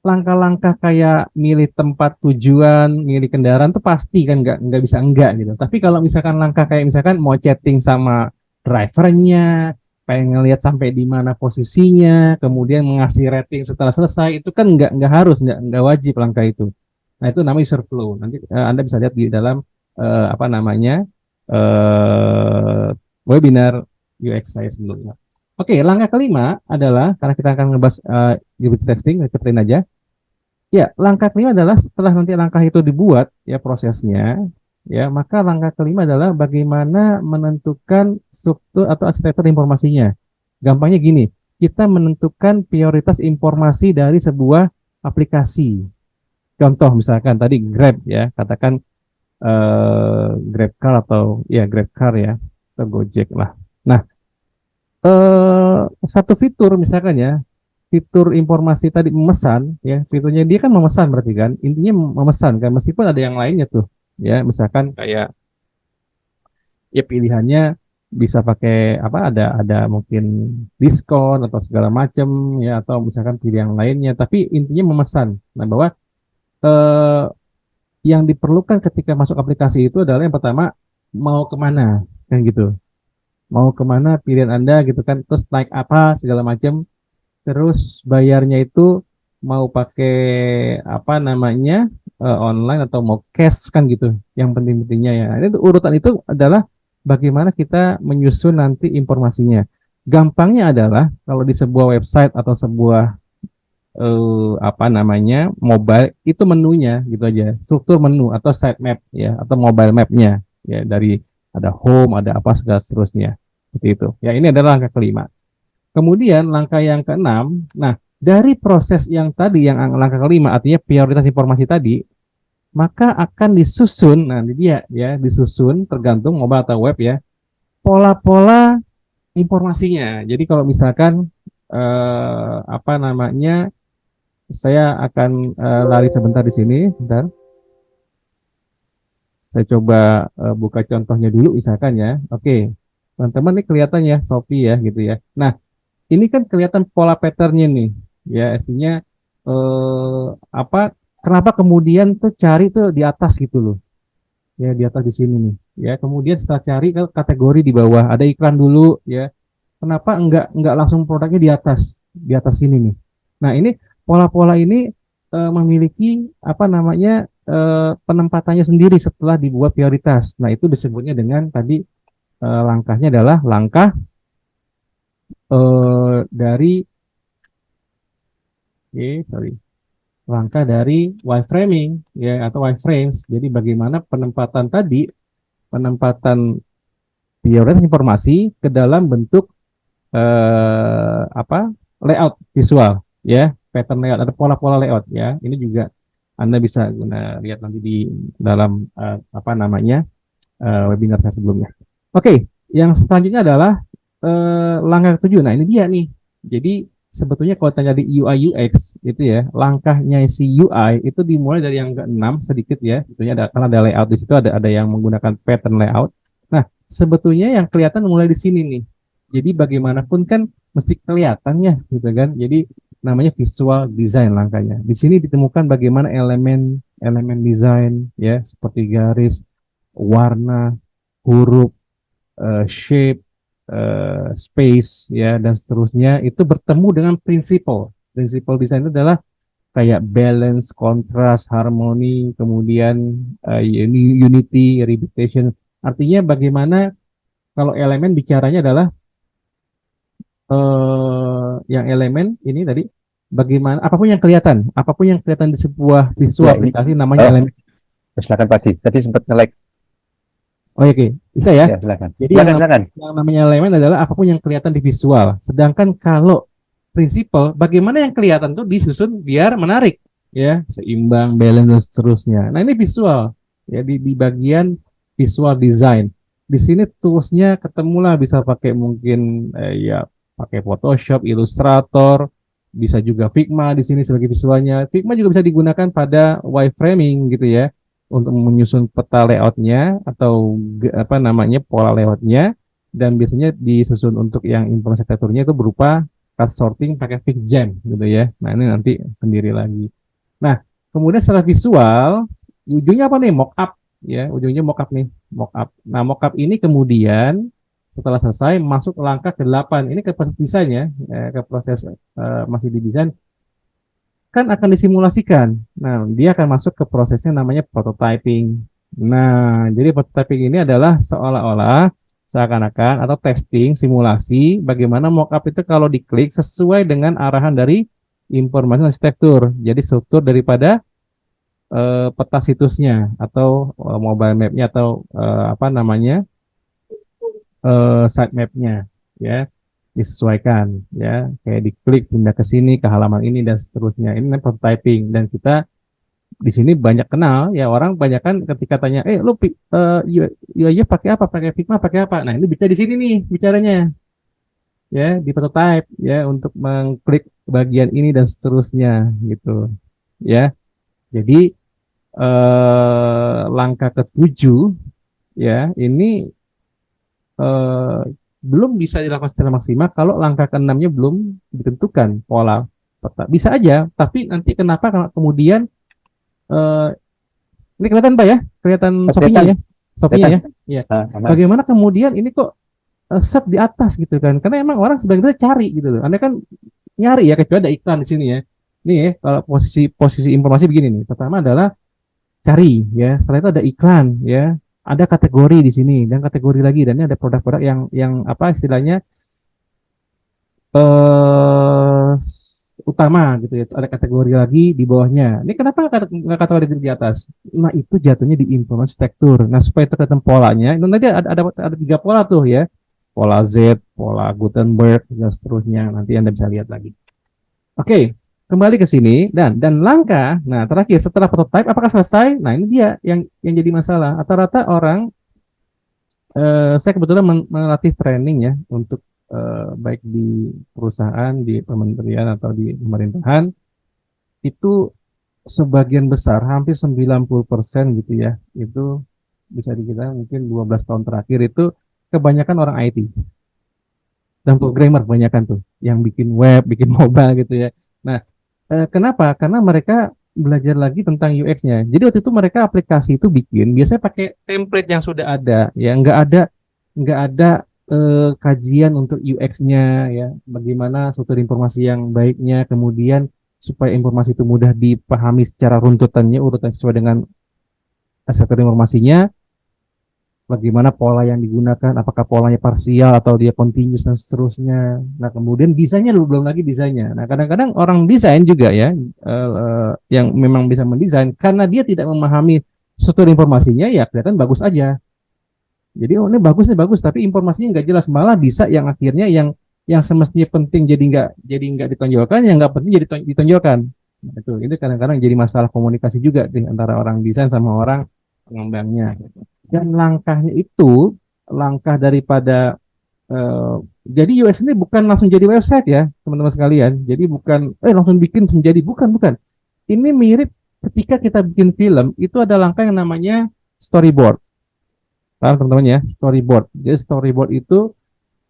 langkah-langkah kayak milih tempat tujuan, milih kendaraan tuh pasti kan nggak bisa enggak gitu. Tapi kalau misalkan langkah kayak misalkan mau chatting sama drivernya, pengen ngelihat sampai di mana posisinya, kemudian mengasih rating setelah selesai, itu kan nggak harus, nggak wajib langkah itu. Nah, itu namanya user flow. Nanti Anda bisa lihat di dalam apa namanya webinar UX saya sebelumnya. Oke, langkah kelima adalah karena kita akan ngebahas unit testing, cepetin aja. Ya, langkah kelima adalah setelah nanti langkah itu dibuat ya prosesnya, ya maka langkah kelima adalah bagaimana menentukan struktur atau arsitektur informasinya. Gampangnya gini, kita menentukan prioritas informasi dari sebuah aplikasi. Contoh misalkan tadi Grab ya, katakan Grab Car atau ya Grab Car ya atau Gojek lah. Nah, satu fitur misalkan ya, fitur informasi tadi memesan ya, fiturnya dia kan memesan berarti kan, intinya memesan kan, meskipun ada yang lainnya tuh ya, misalkan kayak ya pilihannya bisa pakai apa, ada mungkin diskon atau segala macam ya, atau misalkan pilih yang lainnya, tapi intinya memesan. Nah, bahwa eh, yang diperlukan ketika masuk aplikasi itu adalah yang pertama mau kemana kan gitu, mau kemana pilihan Anda gitu kan, terus naik apa segala macam, terus bayarnya itu mau pakai apa namanya online atau mau cash kan gitu, yang penting-pentingnya ya. Itu urutan itu adalah bagaimana kita menyusun nanti informasinya. Gampangnya adalah kalau di sebuah website atau sebuah apa namanya mobile, itu menunya gitu aja, struktur menu atau site map ya, atau mobile mapnya ya, dari ada home, ada apa segala seterusnya seperti itu ya. Ini adalah langkah kelima. Kemudian langkah yang keenam, nah dari proses yang tadi yang langkah kelima artinya prioritas informasi tadi, maka akan disusun, nah ini dia ya, disusun tergantung mobile atau web ya, pola-pola informasinya. Jadi kalau misalkan apa namanya, saya akan lari sebentar di sini, bentar. Saya coba buka contohnya dulu misalkan ya. Oke, teman-teman ini kelihatan ya Shopee ya gitu ya. Nah, ini kan kelihatan pola patternnya nih, ya artinya apa kenapa kemudian tuh cari tuh di atas gitu loh. Ya di atas di sini nih. Ya, kemudian setelah cari ke kategori di bawah, ada iklan dulu ya. Kenapa enggak langsung produknya di atas sini nih. Nah, ini pola-pola ini memiliki apa namanya penempatannya sendiri setelah dibuat prioritas. Nah, itu disebutnya dengan tadi langkahnya adalah langkah dari sorry, langkah dari wireframing ya atau wireframes. Jadi bagaimana penempatan prioritas informasi ke dalam bentuk apa layout visual ya, pattern layout ada pola-pola layout ya. Ini juga Anda bisa lihat nanti di dalam apa namanya webinar saya sebelumnya. Oke, yang selanjutnya adalah langkah ketujuh. Nah, ini dia nih. Jadi sebetulnya kalau tanya di UI UX itu ya, langkahnya si UI itu dimulai dari yang ke-6 sedikit ya. Sebetulnya ada karena ada layout di situ ada yang menggunakan pattern layout. Nah, sebetulnya yang kelihatan mulai di sini nih. Jadi bagaimanapun kan mesti kelihatannya gitu kan. Jadi namanya visual design langkahnya. Di sini ditemukan bagaimana elemen desain ya, seperti garis, warna, huruf, shape, space ya dan seterusnya itu bertemu dengan prinsipal. Prinsipal desain itu adalah kayak balance, contrast, harmoni, kemudian unity, repetition. Artinya bagaimana kalau elemen bicaranya adalah yang elemen ini tadi bagaimana apapun yang kelihatan di sebuah visual Ya, ini. aplikasi namanya Oh, elemen. silakan Pak Di. Tadi sempat nge-lag. Oh, oke, bisa ya. Ya, silakan. Jadi Silakan. yang namanya elemen adalah apapun yang kelihatan di visual. Sedangkan kalau prinsipal, bagaimana yang kelihatan tuh disusun biar menarik, ya, seimbang, balance dan seterusnya. Nah, ini visual, ya di bagian visual design. Di sini toolsnya ketemulah bisa pakai mungkin ya pakai Photoshop, Illustrator, bisa juga Figma di sini sebagai visualnya. Figma juga bisa digunakan pada wireframing gitu ya untuk menyusun peta layoutnya atau apa namanya pola layoutnya dan biasanya disusun untuk yang informasi arsitekturnya itu berupa cast sorting pakai FigJam gitu ya. Nah ini nanti sendiri lagi. Nah kemudian secara visual ujungnya apa nih mockup ya ujungnya mockup nih mockup. Nah mockup ini kemudian setelah selesai masuk langkah ke-8 ini ke proses desainnya ke proses masih di desain kan akan disimulasikan. Nah, dia akan masuk ke prosesnya namanya prototyping. Nah, jadi prototyping ini adalah seolah-olah seakan-akan atau testing simulasi bagaimana mockup itu kalau diklik sesuai dengan arahan dari informasi arsitektur. Jadi struktur daripada peta situsnya atau mobile mapnya atau apa namanya site mapnya ya disesuaikan ya kayak diklik pindah ke sini ke halaman ini dan seterusnya ini namanya prototyping dan kita di sini banyak kenal ya orang banyak kan ketika tanya lu UI pakai apa pakai Figma pakai apa nah ini bisa di sini nih bicaranya ya di prototype ya untuk mengklik bagian ini dan seterusnya gitu ya jadi langkah ketujuh ya ini eh, belum bisa dilakukan secara maksimal kalau langkah keenamnya belum ditentukan pola peta. Bisa aja, tapi nanti kenapa kemudian eh, ini kelihatan Pak ya? Kelihatan Sofinya ya? Sofinya ya? Iya. Bagaimana kemudian ini kok set di atas gitu kan? Karena emang orang sebagian cari gitu loh. Anda kan nyari ya kecuali ada iklan di sini ya. Nih ya, kalau posisi informasi begini nih. Pertama adalah cari ya. Setelah itu ada iklan ya. Ada kategori di sini dan kategori lagi dan ini ada produk-produk yang apa istilahnya utama gitu ya. Ada kategori lagi di bawahnya. Ini kenapa nggak kategori di atas? Nah itu jatuhnya di informasi arsitektur. Nah supaya terkait polanya, itu nanti ada 3 pola tuh ya. Pola Z, pola Gutenberg dan seterusnya. Nanti Anda bisa lihat lagi. Oke, kembali ke sini dan langkah. Nah, terakhir setelah prototype apakah selesai? Nah, ini dia yang jadi masalah. Rata-rata orang saya kebetulan melatih training ya untuk baik di perusahaan, di kementerian atau di pemerintahan itu sebagian besar hampir 90% gitu ya. Itu bisa dikira mungkin 12 tahun terakhir itu kebanyakan orang IT dan programmer kebanyakan tuh yang bikin web, bikin mobile gitu ya. Nah, Kenapa? Karena mereka belajar lagi tentang UX-nya. Jadi waktu itu mereka aplikasi itu bikin, biasanya pakai template yang sudah ada, ya nggak ada kajian untuk UX-nya, ya, bagaimana struktur informasi yang baiknya, kemudian supaya informasi itu mudah dipahami secara runtutannya, urutan sesuai dengan struktur informasinya, bagaimana pola yang digunakan, apakah polanya parsial atau dia continuous dan seterusnya. Nah, kemudian desainnya belum lagi desainnya. Nah, kadang-kadang orang desain juga ya, yang memang bisa mendesain, karena dia tidak memahami struktur informasinya, ya kelihatan bagus aja. Jadi oh ini bagus, tapi informasinya nggak jelas, malah bisa yang akhirnya yang semestinya penting jadi nggak ditonjolkan, yang nggak penting jadi ditonjolkan. Nah, itu kadang-kadang jadi masalah komunikasi juga di antara orang desain sama orang pengembangnya. Dan langkah daripada jadi UX ini bukan langsung jadi website ya teman-teman sekalian. Jadi bukan langsung bikin menjadi, bukan. Ini mirip ketika kita bikin film, itu ada langkah yang namanya storyboard. Paham teman-teman ya, storyboard. Jadi storyboard itu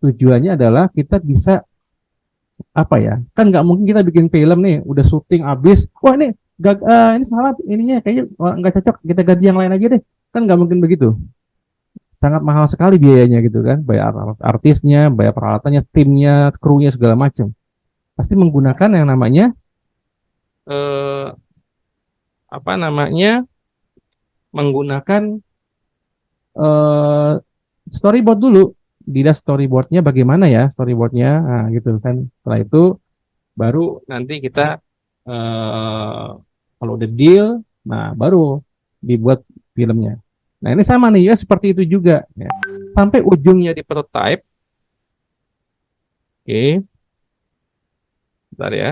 tujuannya adalah kita bisa apa ya? Kan nggak mungkin kita bikin film nih, udah syuting habis, wah ini salah ininya kayaknya nggak cocok, kita ganti yang lain aja deh. Kan nggak mungkin begitu. Sangat mahal sekali biayanya gitu kan, bayar artisnya, bayar peralatannya, timnya, krunya segala macam. Pasti menggunakan yang namanya apa namanya? Menggunakan storyboard dulu. Dilihat storyboardnya bagaimana ya, storyboardnya, nah gitu kan. Setelah itu baru nanti kita kalau udah deal, nah baru dibuat filmnya. Nah ini sama nih ya, seperti itu juga ya. Sampai ujungnya di prototype. Oke, bentar ya.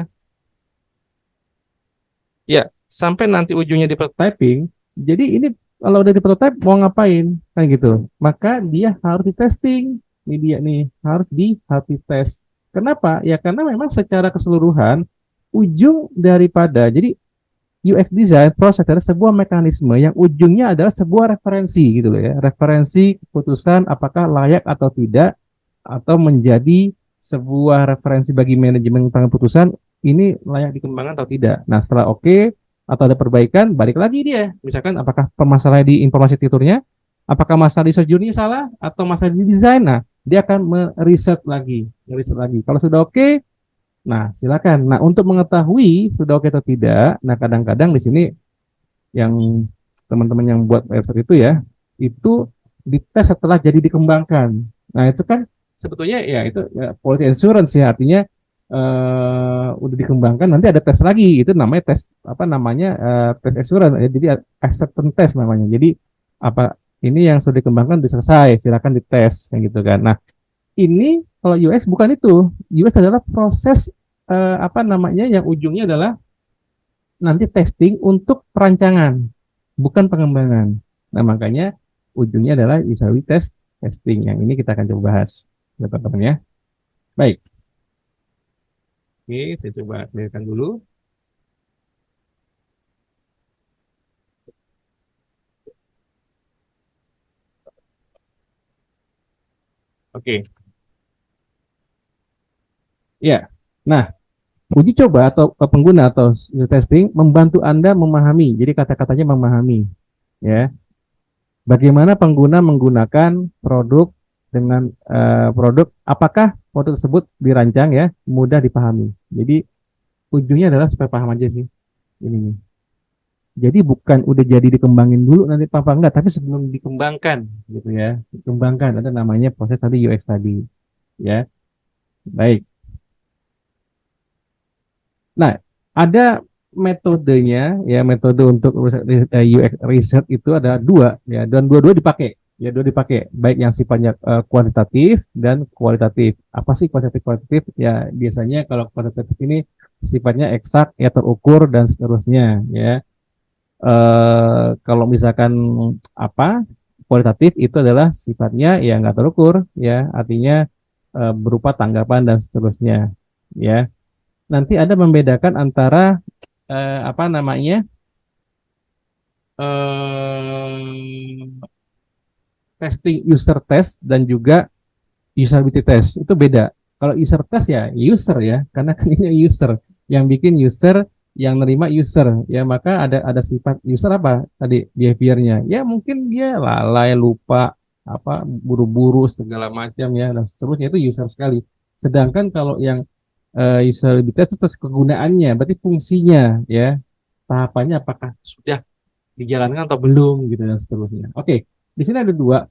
Ya, sampai nanti ujungnya di prototyping. Jadi ini kalau udah di prototype mau ngapain kan gitu. Maka dia harus di testing. Ini dia nih, harus di tes. Kenapa? Ya karena memang secara keseluruhan ujung daripada jadi UX design proses adalah sebuah mekanisme yang ujungnya adalah sebuah referensi gitu loh ya. Referensi keputusan apakah layak atau tidak, atau menjadi sebuah referensi bagi manajemen pengambilan keputusan ini layak dikembangkan atau tidak. Nah, setelah oke atau ada perbaikan, balik lagi dia. Misalkan apakah permasalahan di informasi titurnya, apakah masalah di sejurnya salah atau masalah di desain. Nah, dia akan meriset lagi. Kalau sudah oke, nah, silakan. Nah, untuk mengetahui sudah oke atau tidak, nah kadang-kadang di sini yang teman-teman yang buat website itu ya, itu dites setelah jadi dikembangkan. Nah, itu kan sebetulnya ya itu ya, quality assurance ya, artinya udah dikembangkan nanti ada tes lagi, itu namanya tes apa namanya tes assurance ya, jadi acceptance test namanya. Jadi apa ini yang sudah dikembangkan sudah selesai, silakan dites kayak gitu kan. Nah, ini kalau UX bukan itu. UX adalah proses apa namanya yang ujungnya adalah nanti testing untuk perancangan, bukan pengembangan. Nah, makanya ujungnya adalah user testing. Yang ini kita akan coba bahas, ya, teman-teman ya. Baik. Oke, saya coba clearkan dulu. Oke. Ya. Nah, uji coba atau pengguna atau user testing membantu Anda memahami. Jadi kata-katanya memahami, ya. Bagaimana pengguna menggunakan produk dengan produk, apakah produk tersebut dirancang ya mudah dipahami. Jadi ujungnya adalah supaya paham aja sih ini. Jadi bukan udah jadi dikembangin dulu nanti apa enggak, tapi sebelum dikembangkan gitu ya, dikembangkan ada namanya proses tadi UX tadi, ya. Baik. Nah, ada metodenya ya, metode untuk UX research itu ada dua ya, dan dua-dua dipakai ya, dua dipakai baik yang sifatnya kuantitatif dan kualitatif. Apa sih kuantitatif ya, biasanya kalau kuantitatif ini sifatnya eksak ya, terukur dan seterusnya ya. Kalau misalkan apa kualitatif itu adalah sifatnya ya nggak terukur ya, artinya berupa tanggapan dan seterusnya ya. Nanti ada membedakan antara apa namanya testing user test dan juga usability test, itu beda. Kalau user test ya user ya, karena kan ini user yang bikin user yang nerima user ya, maka ada sifat user apa tadi behaviornya ya, mungkin dia lalai, lupa, apa, buru-buru segala macam ya dan seterusnya, itu user sekali. Sedangkan kalau yang usabilitas itu tes kegunaannya, berarti fungsinya ya, tahapannya apakah sudah dijalankan atau belum gitu dan seterusnya. Oke, di sini ada dua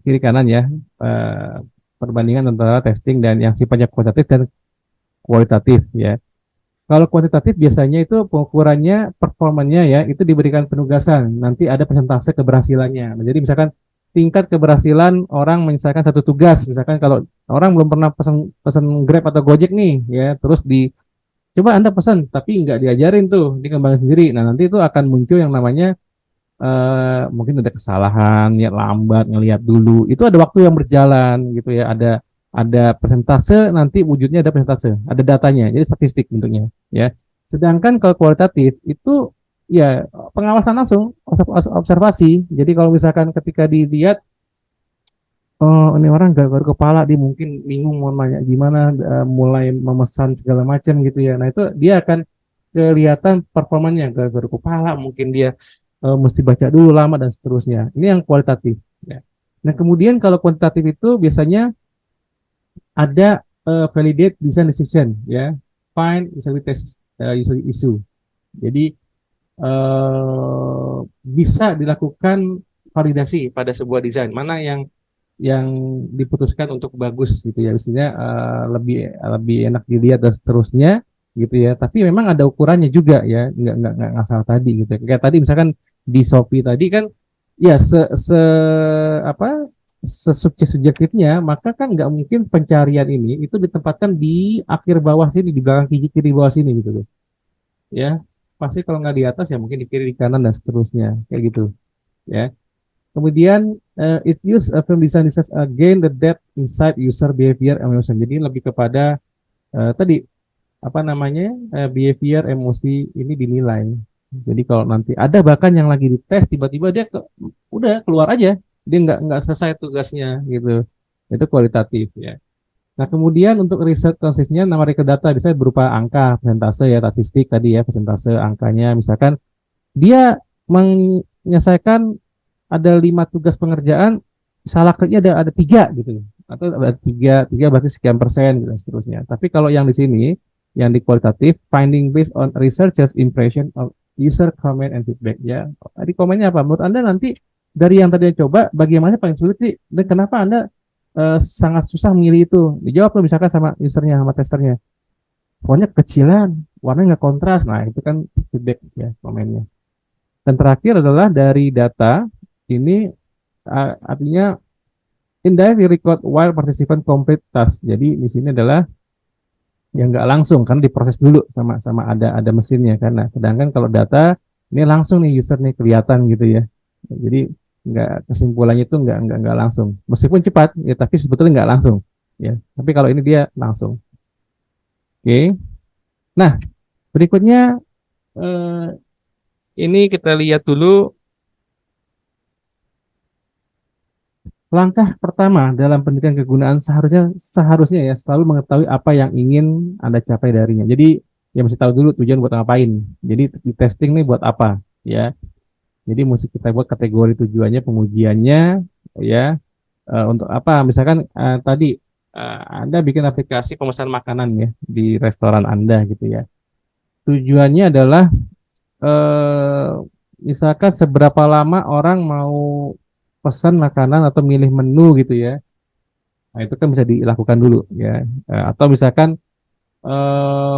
kiri kanan ya, eh, perbandingan antara testing dan yang sifatnya kuantitatif dan kualitatif ya. Kalau kuantitatif biasanya itu pengukurannya performanya ya, itu diberikan penugasan, nanti ada persentase keberhasilannya. Nah, jadi misalkan tingkat keberhasilan orang menyelesaikan satu tugas, misalkan kalau orang belum pernah pesan pesan Grab atau Gojek nih ya, terus coba Anda pesan tapi nggak diajarin tuh, dikembangin sendiri. Nah, nanti itu akan muncul yang namanya mungkin ada kesalahan, ya lambat ngelihat dulu. Itu ada waktu yang berjalan gitu ya, ada persentase, nanti wujudnya ada persentase, ada datanya, jadi statistik bentuknya ya. Sedangkan kalau kualitatif itu ya pengawasan langsung, observasi. Jadi kalau misalkan ketika dilihat, oh ini orang garu kepala, dia mungkin bingung mau nanya gimana, mulai memesan segala macam gitu ya. Nah itu dia akan kelihatan performanya, garu kepala, mungkin dia mesti baca dulu lama dan seterusnya. Ini yang kualitatif ya. Nah kemudian kalau kuantitatif itu biasanya ada validate design decision ya, find usability test user issue. Jadi bisa dilakukan validasi pada sebuah desain, mana yang diputuskan untuk bagus gitu ya, misalnya lebih lebih enak dilihat dan seterusnya gitu ya. Tapi memang ada ukurannya juga ya, nggak ngasal tadi gitu ya. Kayak tadi misalkan di Shopee tadi kan ya apa, subjektifnya, maka kan nggak mungkin pencarian ini itu ditempatkan di akhir bawah sini, di belakang kiri, kiri bawah sini gitu loh ya. Pasti kalau nggak di atas ya mungkin di kiri, di kanan dan seterusnya kayak gitu ya. Kemudian it use film design research again the depth inside user behavior emotion. Jadi lebih kepada tadi apa namanya, behavior emosi ini dinilai. Jadi kalau nanti ada bahkan yang lagi dites tiba-tiba dia udah keluar aja, dia nggak selesai tugasnya gitu. Itu kualitatif ya. Nah kemudian untuk riset konsisten numerical data bisa berupa angka, persentase ya, statistik tadi ya, persentase angkanya. Misalkan dia menyelesaikan ada 5 tugas pengerjaan, salah kliknya ada 3 gitu, atau ada tiga berarti sekian persen gitu dan seterusnya. Tapi kalau yang di sini, yang di kualitatif, finding based on researchers impression of user comment and feedback ya. Di komennya apa? Menurut Anda nanti dari yang tadi coba, bagaimana paling sulit sih, dan kenapa Anda sangat susah memilih itu? Dijawab tuh misalkan sama usernya, sama testernya. Pokoknya kecilan, warnanya nggak kontras. Nah itu kan feedback ya, komennya. Dan terakhir adalah dari data ini, artinya indirect record while participant complete task. Jadi di sini adalah yang nggak langsung kan, diproses dulu sama ada mesinnya kan. Nah, sedangkan kalau data ini langsung nih, user nih kelihatan gitu ya. Jadi nggak, kesimpulannya itu nggak langsung. Meskipun cepat ya, tapi sebetulnya nggak langsung ya. Tapi kalau ini dia langsung. Oke. Nah, berikutnya ini kita lihat dulu. Langkah pertama dalam pendidikan kegunaan seharusnya ya selalu mengetahui apa yang ingin Anda capai darinya. Jadi ya mesti tahu dulu tujuan buat ngapain. Jadi di testing nih buat apa ya. Jadi mesti kita buat kategori tujuannya, pengujiannya ya, untuk apa. Misalkan tadi Anda bikin aplikasi pemesan makanan ya di restoran Anda gitu ya. Tujuannya adalah misalkan seberapa lama orang mau pesan makanan atau milih menu gitu ya. Nah, itu kan bisa dilakukan dulu ya. Atau misalkan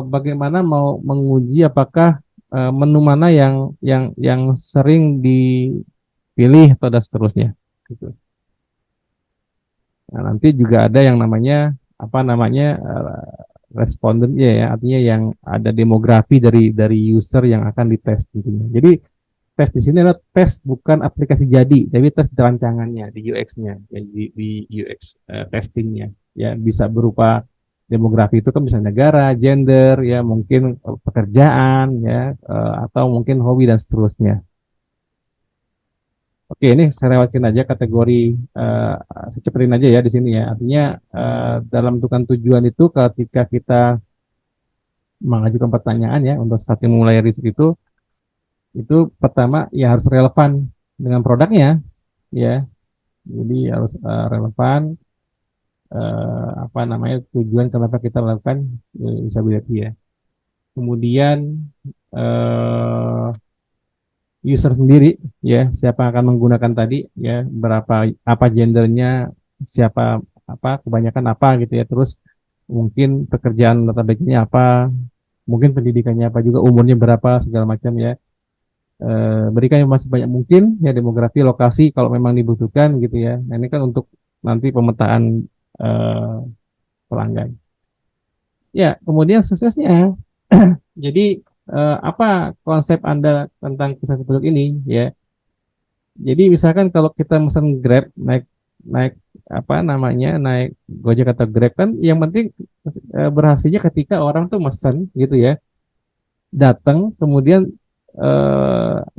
bagaimana mau menguji apakah menu mana yang sering dipilih atau dan seterusnya gitu. Nah, nanti juga ada yang namanya apa namanya, responden ya, artinya yang ada demografi dari user yang akan dites tentunya. Jadi tes di sini adalah tes bukan aplikasi jadi, tapi tes rancangannya di UX-nya, ya, di UX testingnya. Ya bisa berupa demografi, itu kan bisa negara, gender, ya mungkin pekerjaan, ya atau mungkin hobi dan seterusnya. Oke, ini saya lewatin aja kategori, saya cepetin aja ya di sini ya. Artinya dalam tentukan tujuan itu ketika kita mengajukan pertanyaan ya untuk starting mulai riset itu pertama ya harus relevan dengan produknya ya. Jadi harus relevan apa namanya tujuan kenapa kita melakukan usability ya. Kemudian eh, user sendiri ya, siapa akan menggunakan tadi ya, berapa apa gendernya, siapa apa kebanyakan apa gitu ya. Terus mungkin pekerjaan database-nya apa, mungkin pendidikannya apa juga, umurnya berapa segala macam ya. Berikan yang masih banyak mungkin ya, demografi, lokasi kalau memang dibutuhkan gitu ya. Nah, ini kan untuk nanti pemetaan eh, pelanggan. Ya, kemudian suksesnya. Jadi apa konsep Anda tentang kisah produk ini ya? Jadi misalkan kalau kita pesan Grab naik naik apa namanya naik Gojek atau Grab kan yang penting berhasilnya ketika orang tuh mesen gitu ya, datang kemudian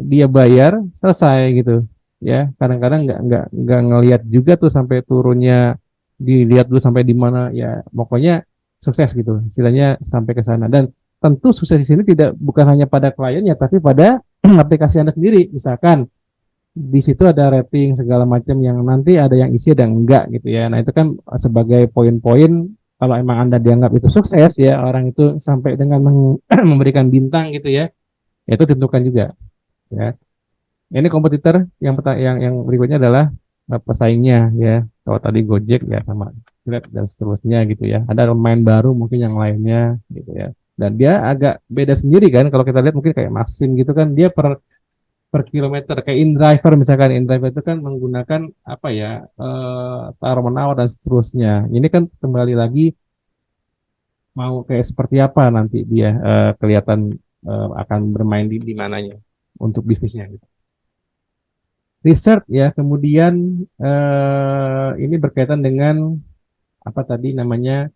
dia bayar selesai gitu ya. Kadang-kadang nggak ngelihat juga tuh sampai turunnya, dilihat dulu sampai di mana ya, pokoknya sukses gitu istilahnya sampai ke sana. Dan tentu sukses di sini tidak bukan hanya pada kliennya tapi pada aplikasi Anda sendiri. Misalkan di situ ada rating segala macam yang nanti ada yang isi dan enggak gitu ya. Nah, itu kan sebagai poin-poin kalau emang Anda dianggap itu sukses ya, orang itu sampai dengan memberikan bintang gitu ya, itu tentukan juga ya. Ini kompetitor yang berikutnya adalah pesaingnya ya. Kalau tadi Gojek ya sama Grab dan seterusnya gitu ya. Ada pemain baru mungkin yang lainnya gitu ya. Dan dia agak beda sendiri kan kalau kita lihat mungkin kayak Maxim gitu kan, dia per kilometer kayak InDriver, misalkan InDriver itu kan menggunakan apa ya, tawar menawar dan seterusnya. Ini kan kembali lagi mau kayak seperti apa nanti dia kelihatan akan bermain di mananya untuk bisnisnya gitu. Research ya, kemudian ini berkaitan dengan apa tadi namanya,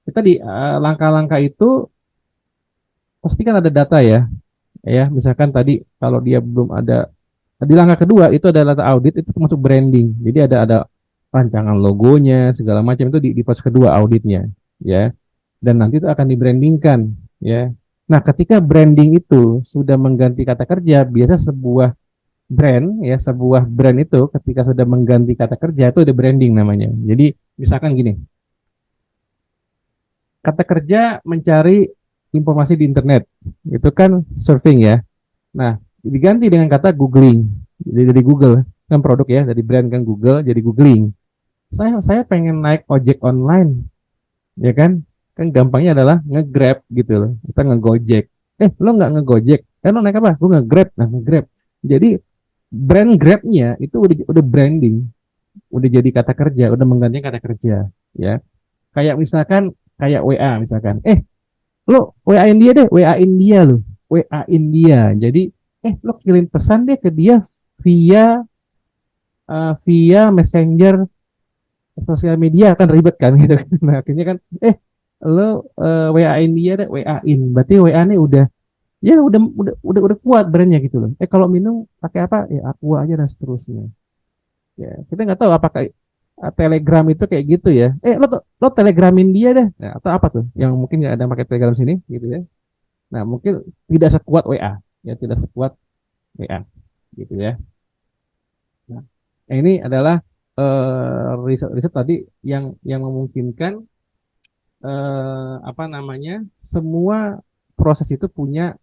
kita di langkah-langkah itu pasti kan ada data ya. Ya misalkan tadi kalau dia belum ada, di langkah kedua itu adalah data audit, itu termasuk branding. Jadi ada rancangan logonya segala macam itu di pos kedua auditnya ya. Dan nanti itu akan dibrandingkan ya. Nah, ketika branding itu sudah mengganti kata kerja, biasa sebuah brand itu ketika sudah mengganti kata kerja itu ada branding namanya. Jadi misalkan gini, kata kerja mencari informasi di internet itu kan surfing ya. Nah, diganti dengan kata googling. Jadi dari Google kan produk ya, dari brand kan Google jadi googling. Saya pengen naik ojek online, ya kan? Kan gampangnya adalah nge-Grab gitu loh. Kita nge-Gojek. Lo nggak nge-Gojek? Lo naik apa? Gue nge-Grab. Nah, nge-Grab. Jadi brand Grab-nya itu udah branding, udah jadi kata kerja, udah mengganti kata kerja, ya. Kayak misalkan kayak WA misalkan. Lo WA-in dia deh, WA-in dia lo. WA-in dia. Jadi lo kirim pesan deh ke dia via via Messenger sosial media, kan ribet kan gitu. Nah, akhirnya kan lo WA-in dia deh, WA-in. Berarti WA nih udah ya udah kuat brandnya gitu loh. Kalau minum pakai apa? Ya Aqua aja dan seterusnya. Ya, kita nggak tahu apakah Telegram itu kayak gitu ya. Lo telegramin dia deh. Nah, atau apa tuh? Yang mungkin nggak ada pakai Telegram sini gitu ya. Nah, mungkin tidak sekuat WA, ya tidak sekuat WA gitu ya. Nah, ini adalah riset tadi yang memungkinkan apa namanya, semua proses itu punya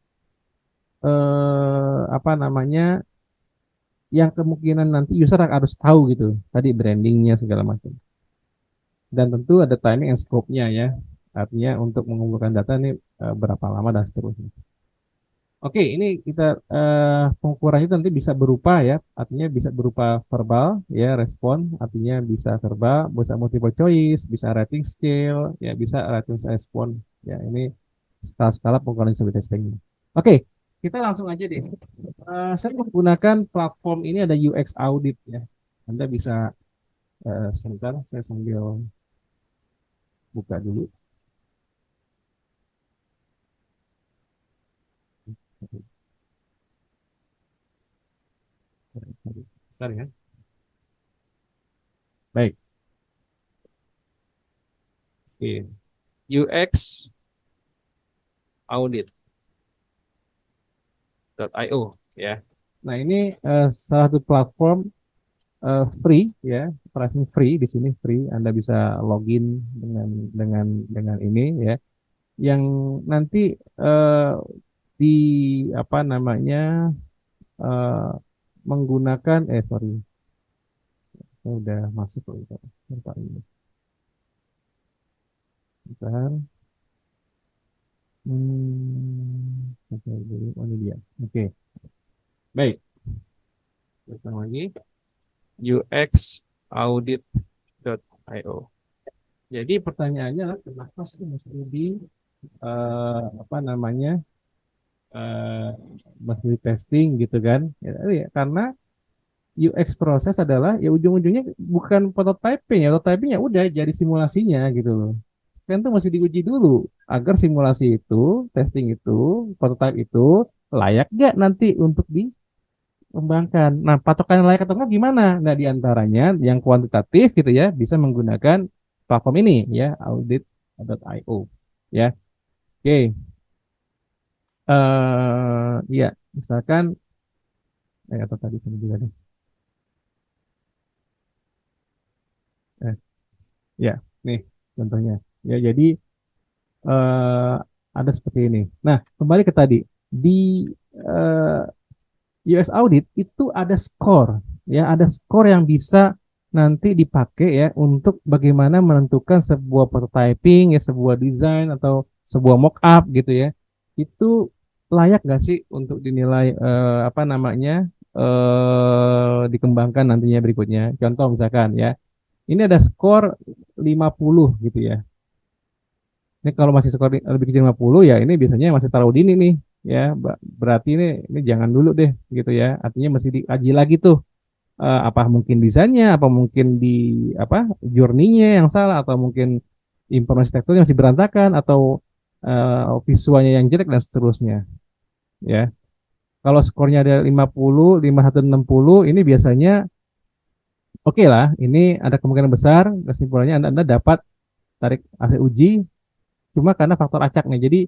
apa namanya, yang kemungkinan nanti user harus tahu gitu. Tadi brandingnya segala macam. Dan tentu ada timing and scope-nya ya. Artinya untuk mengumpulkan data ini berapa lama dan seterusnya. Oke, ini kita pengukurannya nanti bisa berupa ya, artinya bisa berupa verbal ya, respon, artinya bisa verbal, bisa multiple choice, bisa rating scale, ya bisa rating respon. Ya, ini skala-skala pengukuran usability testing. Oke, kita langsung aja deh. Saya menggunakan platform ini ada UX Audit ya. Anda bisa sebentar, saya sambil buka dulu. Bentar ya. Baik. Oke. UX audit.io ya. Nah, ini salah satu platform free ya, pricing free di sini free. Anda bisa login dengan ini ya, yang nanti eh, di apa namanya eh, menggunakan sorry, saya udah masuk loh itu. Bentar ini. Bentar. Oke, oh ini dia. Oke, baik. Datang lagi uxaudit.io. Jadi pertanyaannya adalah kenapa sih mesti di apa namanya eh mesti di testing gitu kan? Ya, karena UX proses adalah ya ujung-ujungnya bukan prototyping ya, prototyping ya udah jadi simulasinya gitu loh. Kan tuh masih diuji dulu agar simulasi itu, testing itu, prototype itu layak gak nanti untuk dikembangkan. Nah, patokan layak atau enggak gimana? Nah, diantaranya yang kuantitatif gitu ya, bisa menggunakan platform ini ya, audit.io ya. Oke, ya misalkan, atau tadi ini juga nih. Eh, ya, nih contohnya. Ya, jadi eh, ada seperti ini. Nah, kembali ke tadi di eh, US Audit itu ada skor, ya ada skor yang bisa nanti dipakai ya untuk bagaimana menentukan sebuah prototyping ya, sebuah desain atau sebuah mock-up gitu ya, itu layak nggak sih untuk dinilai apa namanya dikembangkan nantinya berikutnya. Contoh misalkan ya, ini ada skor 50 gitu ya. Ini kalau masih skor lebih kecil 50 ya ini biasanya masih taruh dini nih ya. Berarti ini jangan dulu deh gitu ya. Artinya masih dikaji lagi tuh apa mungkin desainnya, apa mungkin di apa journey-nya yang salah atau mungkin informasi teksturnya masih berantakan atau visualnya yang jelek dan seterusnya ya. Kalau skornya ada 50, 51, 60 ini biasanya oke lah, ini ada kemungkinan besar kesimpulannya Anda dapat tarik hasil uji cuma karena faktor acak nih. Jadi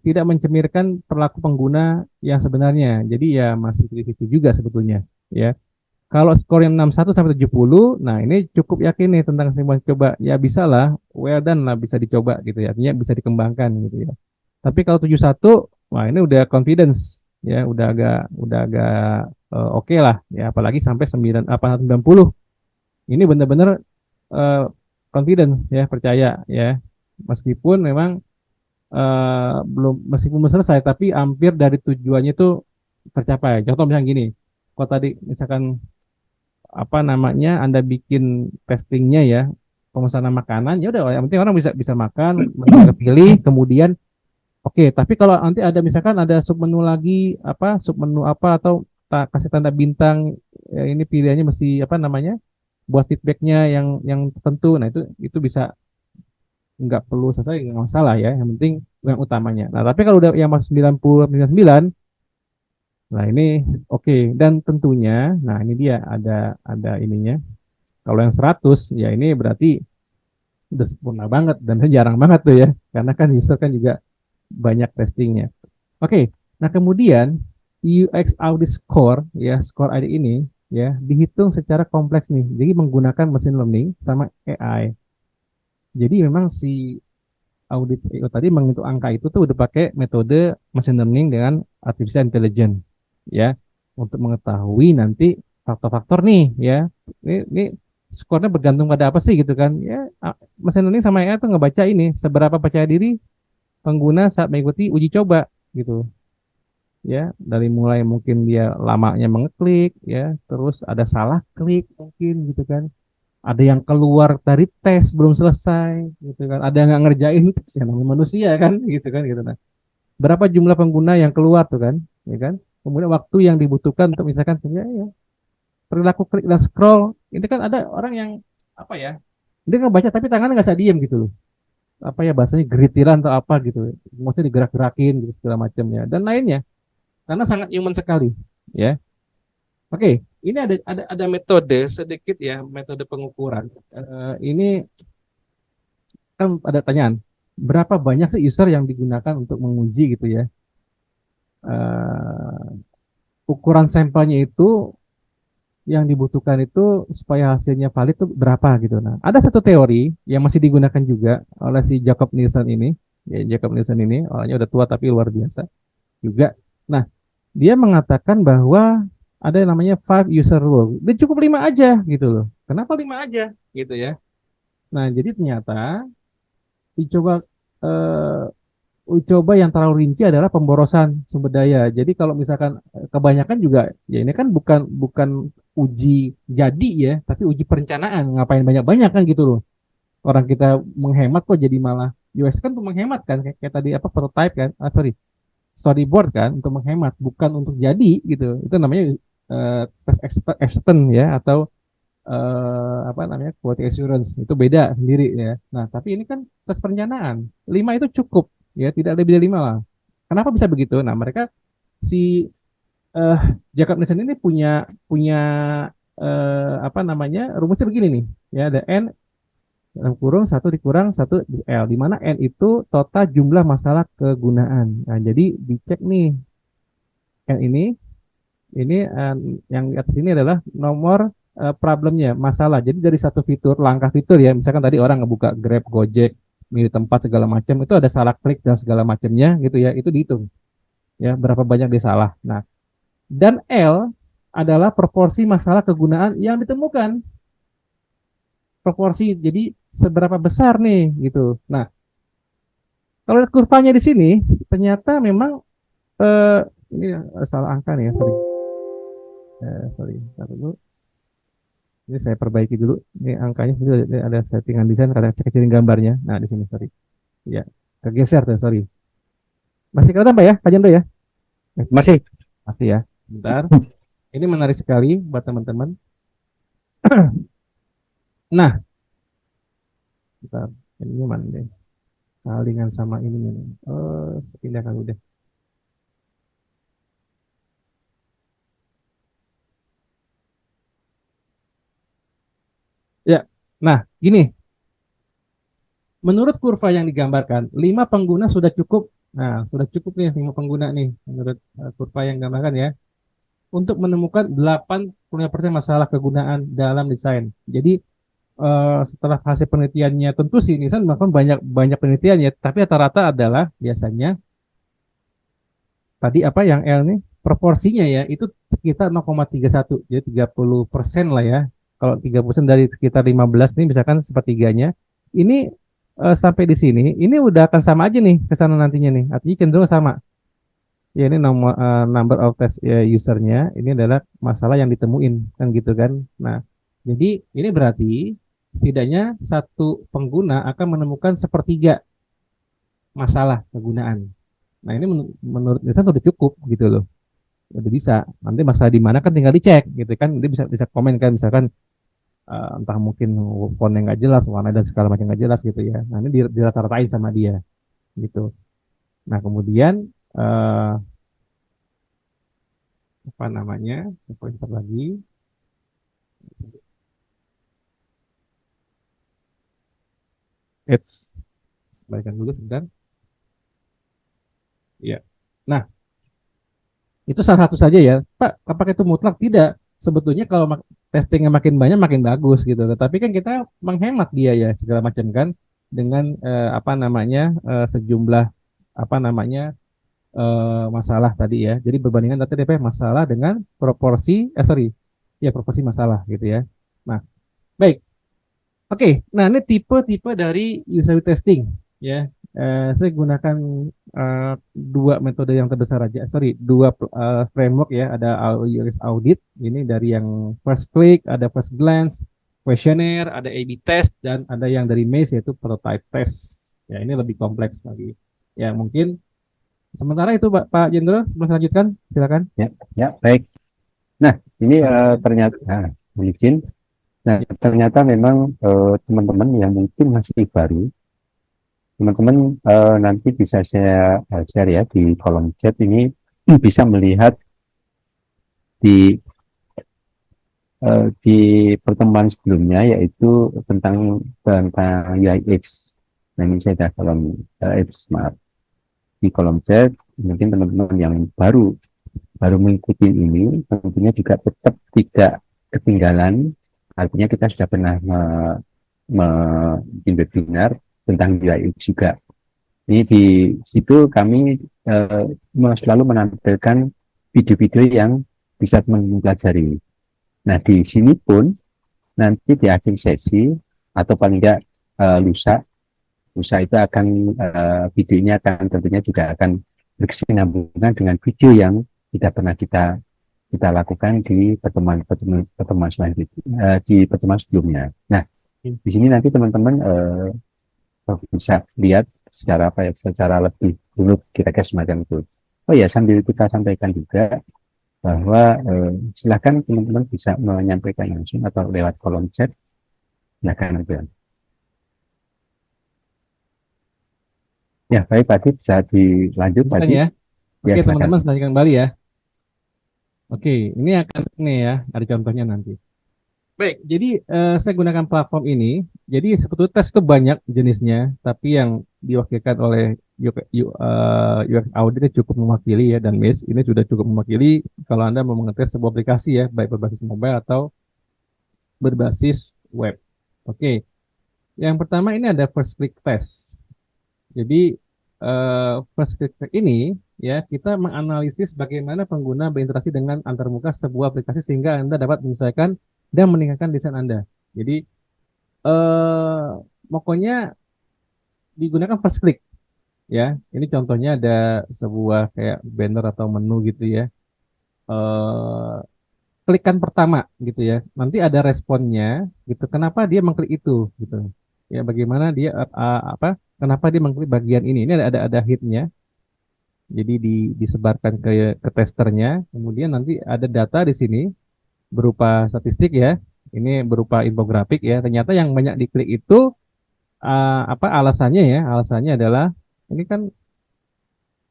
tidak mencerminkan perilaku pengguna yang sebenarnya. Jadi ya masih 50-50 juga sebetulnya ya. Kalau skor yang 61 sampai 70, nah ini cukup yakin nih tentang simulasi coba. Ya bisa lah, well done lah bisa dicoba gitu ya. Artinya bisa dikembangkan gitu ya. Tapi kalau 71, wah ini udah confidence ya, udah agak oke lah ya, apalagi sampai 9 apa 90. Ini benar-benar eh, confident ya, percaya ya. Meskipun memang meskipun belum selesai tapi hampir dari tujuannya itu tercapai. Contoh misalnya gini, kalau tadi misalkan apa namanya Anda bikin testingnya ya pemesanan makanan ya udah yang penting orang bisa bisa makan mereka pilih kemudian oke, tapi kalau nanti ada misalkan ada submenu lagi apa submenu apa atau kasih tanda bintang ya, ini pilihannya mesti apa namanya buat feedbacknya yang tertentu, nah itu bisa nggak perlu selesai nggak masalah ya, yang penting yang utamanya. Nah tapi kalau udah yang masuk 90 99, nah ini oke. Dan tentunya nah ini dia ada ininya, kalau yang 100 ya ini berarti udah sempurna banget dan jarang banget tuh ya karena kan user kan juga banyak testingnya. Oke, nah kemudian UX Audit Score ya, score ID ini ya dihitung secara kompleks nih, jadi menggunakan machine learning sama AI. Jadi memang si audit itu tadi menghitung angka itu tuh udah pakai metode machine learning dengan artificial intelligence ya, untuk mengetahui nanti faktor-faktor nih ya. Ini skornya bergantung pada apa sih gitu kan ya. Machine learning sama AI tuh ngebaca ini seberapa percaya diri pengguna saat mengikuti uji coba gitu ya, dari mulai mungkin dia lamanya mengeklik ya, terus ada salah klik mungkin gitu kan, ada yang keluar dari tes belum selesai gitu kan, ada yang nggak ngerjain tes yang namanya manusia kan gitu. Nah, berapa jumlah pengguna yang keluar tuh kan, ya kan, kemudian waktu yang dibutuhkan untuk misalkan ya, perilaku klik dan scroll ini kan ada orang yang apa ya, dia nggak baca tapi tangannya nggak bisa diem gitu loh, apa ya bahasanya geritiran atau apa gitu, maksudnya digerak-gerakin gitu segala macamnya dan lainnya, karena sangat human sekali ya. Oke, ini ada metode sedikit ya, metode pengukuran. Ini kan ada tanyaan. berapa banyak sih user yang digunakan untuk menguji gitu ya. Eh, Ukuran sampelnya itu yang dibutuhkan itu supaya hasilnya valid itu berapa gitu. Nah, ada satu teori yang masih digunakan juga oleh si Jacob Nielsen ini. Ya, Jacob Nielsen ini orangnya udah tua tapi luar biasa juga. Nah, dia mengatakan bahwa ada yang namanya five user rule. Dia cukup 5 aja gitu loh. Kenapa 5 aja gitu ya? Nah, jadi ternyata dicoba eh, coba yang terlalu rinci adalah pemborosan sumber daya. Jadi kalau misalkan kebanyakan juga ya ini kan bukan bukan uji jadi ya, tapi uji perencanaan. Ngapain banyak-banyak kan gitu loh. Orang kita menghemat kok jadi malah US kan untuk menghemat kan kayak tadi apa prototype kan. Sorry, storyboard kan untuk menghemat bukan untuk jadi gitu. Itu namanya test acceptance ya atau apa namanya quality assurance itu beda sendiri ya. Nah, tapi ini kan tes perencanaan. 5 itu cukup ya, tidak lebih dari 5 lah. Kenapa bisa begitu? Nah, mereka si eh, Jacob Nielsen ini punya punya apa namanya rumusnya begini nih ya ada n dalam kurung satu dikurang satu l di mana n itu total jumlah masalah kegunaan. Nah, jadi dicek nih n ini yang di atas ini adalah nomor problemnya, masalah. Jadi dari satu fitur, langkah fitur ya, misalkan tadi orang ngebuka Grab, Gojek, milih tempat segala macam, itu ada salah klik dan segala macamnya gitu ya, itu dihitung ya berapa banyak dia salah. Nah, dan L adalah proporsi masalah kegunaan yang ditemukan. Proporsi, jadi seberapa besar nih gitu. Nah, kalau lihat kurvanya di sini, ternyata memang eh, ini salah angka nih ya, sorry. Sorry, dulu. Ini saya perbaiki dulu. Ini angkanya ini ada settingan desain, kadang saya kecilin gambarnya. Nah, di sini sorry. Ya, kegeser tuh, sorry. Masih kelihatan Pak ya, Pak Jendro ya? Masih. Masih ya. Bentar. Ini menarik sekali buat teman-teman. Nah, bentar. Ini mana deh? Kalingan sama ini nih. Oh, pindah kan udah. Ya. Nah, gini. Menurut kurva yang digambarkan, 5 pengguna sudah cukup. Nah, sudah cukup nih 5 pengguna nih menurut kurva yang digambarkan ya. Untuk menemukan 85% masalah kegunaan dalam desain. Jadi setelah hasil penelitiannya tentu sih Nissan melakukan banyak banyak penelitian ya, tapi rata-rata adalah biasanya tadi apa yang L nih proporsinya ya itu sekitar 0,31 jadi 30% lah ya. Kalau 30% dari sekitar 15 nih misalkan sepertiganya ini sampai di sini ini udah akan sama aja nih ke sana nantinya nih. Artinya cenderung sama. Ya ini nomor number of test usernya ini adalah masalah yang ditemuin kan gitu kan. Nah, jadi ini berarti setidaknya satu pengguna akan menemukan sepertiga masalah kegunaan. Nah, ini menurut kita sudah cukup gitu loh. Udah bisa. Nanti masalah di mana kan tinggal dicek gitu kan. Dia bisa bisa komen kan misalkan entah mungkin fontnya nggak jelas, warna dan segala macam nggak jelas gitu ya. Nah, ini dirata-ratain sama dia gitu. Nah, kemudian eh, apa namanya? Pointer lagi. It's balikan dulu sebentar. Ya. Nah, itu salah satu saja ya. Pak, apakah itu mutlak? Tidak. Sebetulnya kalau testingnya makin banyak makin bagus gitu. Tetapi kan kita menghemat biaya segala macam kan dengan apa namanya sejumlah apa namanya masalah tadi ya. Jadi berbandingan tadi apa masalah dengan proporsi sorry ya proporsi masalah gitu ya. Nah, baik. Oke, nah ini tipe-tipe dari user testing ya. Saya gunakan dua metode yang terbesar aja, sorry, dua framework ya. Ada UX audit, ini dari yang first click, ada first glance, questionnaire, ada A/B test, dan ada yang dari Maze yaitu prototype test. Ya ini lebih kompleks lagi. Ya mungkin sementara itu Pak Jendro, sebelum lanjutkan, silakan. Ya, ya, baik. Nah, ini ternyata, izin. Nah, ternyata memang teman-teman yang mungkin masih baru, teman-teman nanti bisa saya share ya di kolom chat ini bisa melihat di di pertemuan sebelumnya yaitu tentang UIX Nah, ini saya ada kolom Smart. Di kolom chat, mungkin teman-teman yang baru baru mengikuti ini, tentunya juga tetap tidak ketinggalan. Artinya kita sudah pernah bikin webinar tentang UI juga. Ini di situ kami selalu menampilkan video-video yang bisa mempelajari. Nah, di sini pun nanti di akhir sesi atau paling tidak lusa itu akan videonya akan tentunya juga akan berkesinambungan dengan video yang tidak pernah kita lakukan di pertemuan selanjutnya, di pertemuan sebelumnya. Nah, di sini nanti teman-teman bisa lihat secara apa ya, secara lebih dulu kira-kira semacam itu. Oh ya, sambil kita sampaikan juga bahwa silakan teman-teman bisa menyampaikan langsung atau lewat kolom chat. Silakan nanti. Ya, baik Pak Adi, bisa dilanjut Pak Adi. Ya. Oke, Ya, silakan. teman-teman selanjutkan kembali ya. Oke, ini akan nih ya, ada contohnya nanti. Baik, jadi saya gunakan platform ini. Jadi sebetulnya tes itu banyak jenisnya, tapi yang diwakilkan oleh UX Audit cukup mewakili ya, dan MIS ini sudah cukup mewakili kalau Anda mau mengetes sebuah aplikasi ya, baik berbasis mobile atau berbasis web. Oke, yang pertama ini ada first click test. Jadi first click test ini ya kita menganalisis bagaimana pengguna berinteraksi dengan antarmuka sebuah aplikasi sehingga Anda dapat menyesuaikan dan meningkatkan desain Anda. Jadi pokoknya digunakan first click ya. Ini contohnya ada sebuah kayak banner atau menu gitu ya. Klikan pertama gitu ya. Nanti ada responnya gitu. Kenapa dia mengklik itu gitu. Ya bagaimana dia kenapa dia mengklik bagian ini. Ini ada hitnya. Jadi disebarkan ke testernya. Kemudian nanti ada data di sini berupa statistik ya. Ini berupa infografik ya. Ternyata yang banyak diklik itu alasannya ya? Alasannya adalah ini kan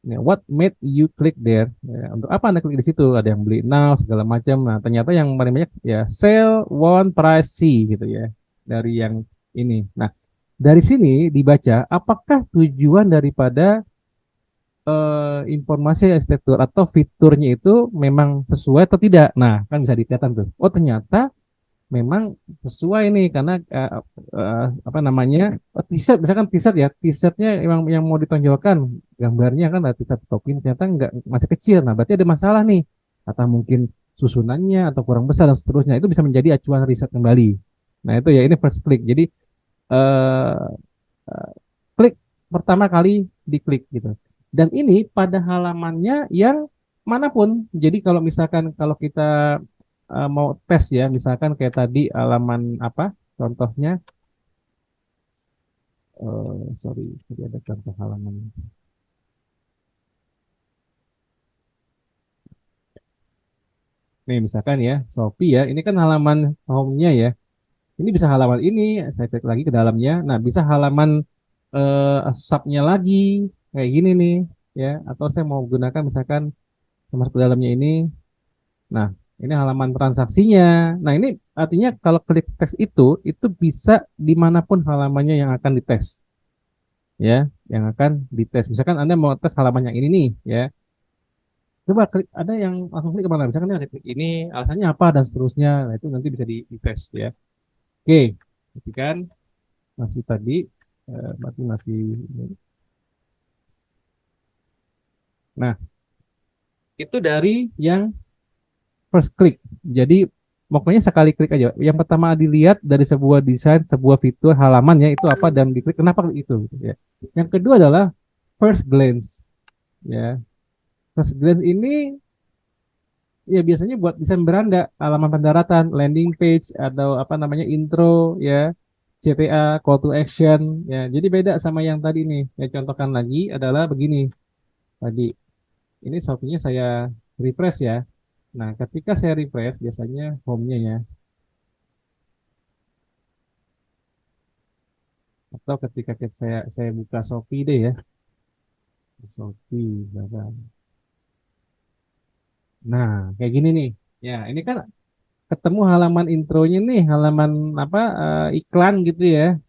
ya, what made you click there? Ya, untuk apa Anda klik di situ? Ada yang beli now segala macam. Nah, ternyata yang paling banyak ya sell, want, price, see gitu ya. Dari yang ini. Nah, dari sini dibaca apakah tujuan daripada informasi arsitektur atau fiturnya itu memang sesuai atau tidak. Nah, kan bisa dilihat tuh. Oh, ternyata memang sesuai nih karena apa namanya t-shirt misalkan t-shirt ya t-shirtnya emang yang mau ditonjolkan gambarnya kan ada t-shirt topi ternyata enggak masih kecil. Nah, berarti ada masalah nih atau mungkin susunannya atau kurang besar dan seterusnya itu bisa menjadi acuan riset kembali. Nah, itu ya ini first click. Jadi eh, klik pertama kali diklik gitu. Dan ini pada halamannya yang manapun. Jadi kalau misalkan kalau kita mau tes ya, misalkan kayak tadi halaman apa? Contohnya, sorry, tadi ada contoh halaman. Nih misalkan ya, Shopee ya, ini kan halaman home-nya ya. Ini bisa halaman ini, saya klik lagi ke dalamnya. Nah, bisa halaman sub-nya lagi, kayak gini nih, ya. Atau saya mau gunakan misalkan masuk ke dalamnya ini. Nah, ini halaman transaksinya. Nah, ini artinya kalau klik tes itu bisa dimanapun halamannya yang akan dites, ya, yang akan dites. Misalkan Anda mau tes halaman yang ini nih, ya, coba klik. Ada yang langsung klik kemana? Misalkan ada klik ini, alasannya apa dan seterusnya. Nah, itu nanti bisa dites, ya. Oke, kan masih tadi, berarti masih. Nah, itu dari yang first click. Jadi pokoknya sekali klik aja. Yang pertama dilihat dari sebuah desain, sebuah fitur halamannya itu apa dan diklik kenapa klik itu gitu ya. Yang kedua adalah first glance ya. First glance ini ya biasanya buat desain beranda, halaman pendaratan, landing page atau apa namanya intro ya, CTA, call to action ya. Jadi beda sama yang tadi nih. Ya contohkan lagi adalah begini. Tadi ini Shopee-nya saya refresh ya. Nah, ketika saya refresh biasanya home-nya ya. Atau ketika saya buka Shopee deh ya. Shopee, berapa? Nah, kayak gini nih. Ya, ini kan ketemu halaman intronya nih, halaman apa iklan gitu ya.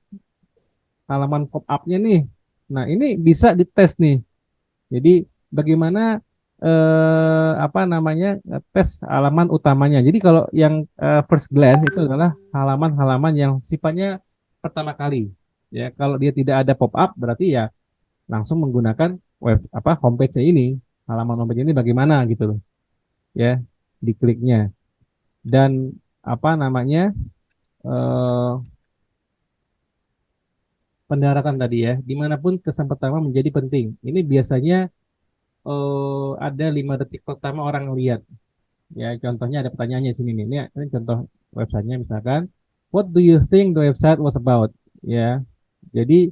halaman pop-up-nya nih. Nah, ini bisa dites nih. Jadi bagaimana apa namanya tes halaman utamanya. Jadi kalau yang first glance itu adalah halaman-halaman yang sifatnya pertama kali. Ya, kalau dia tidak ada pop-up berarti ya langsung menggunakan web apa homepage-nya ini. Halaman homepage ini bagaimana gitu loh. Ya, dikliknya. Dan apa namanya eh, pendaratan tadi ya, dimanapun kesan pertama menjadi penting. Ini biasanya ada 5 detik pertama orang lihat. Ya, contohnya ada pertanyaannya di sini nih. Ini contoh websitenya misalkan, what do you think the website was about? Ya, jadi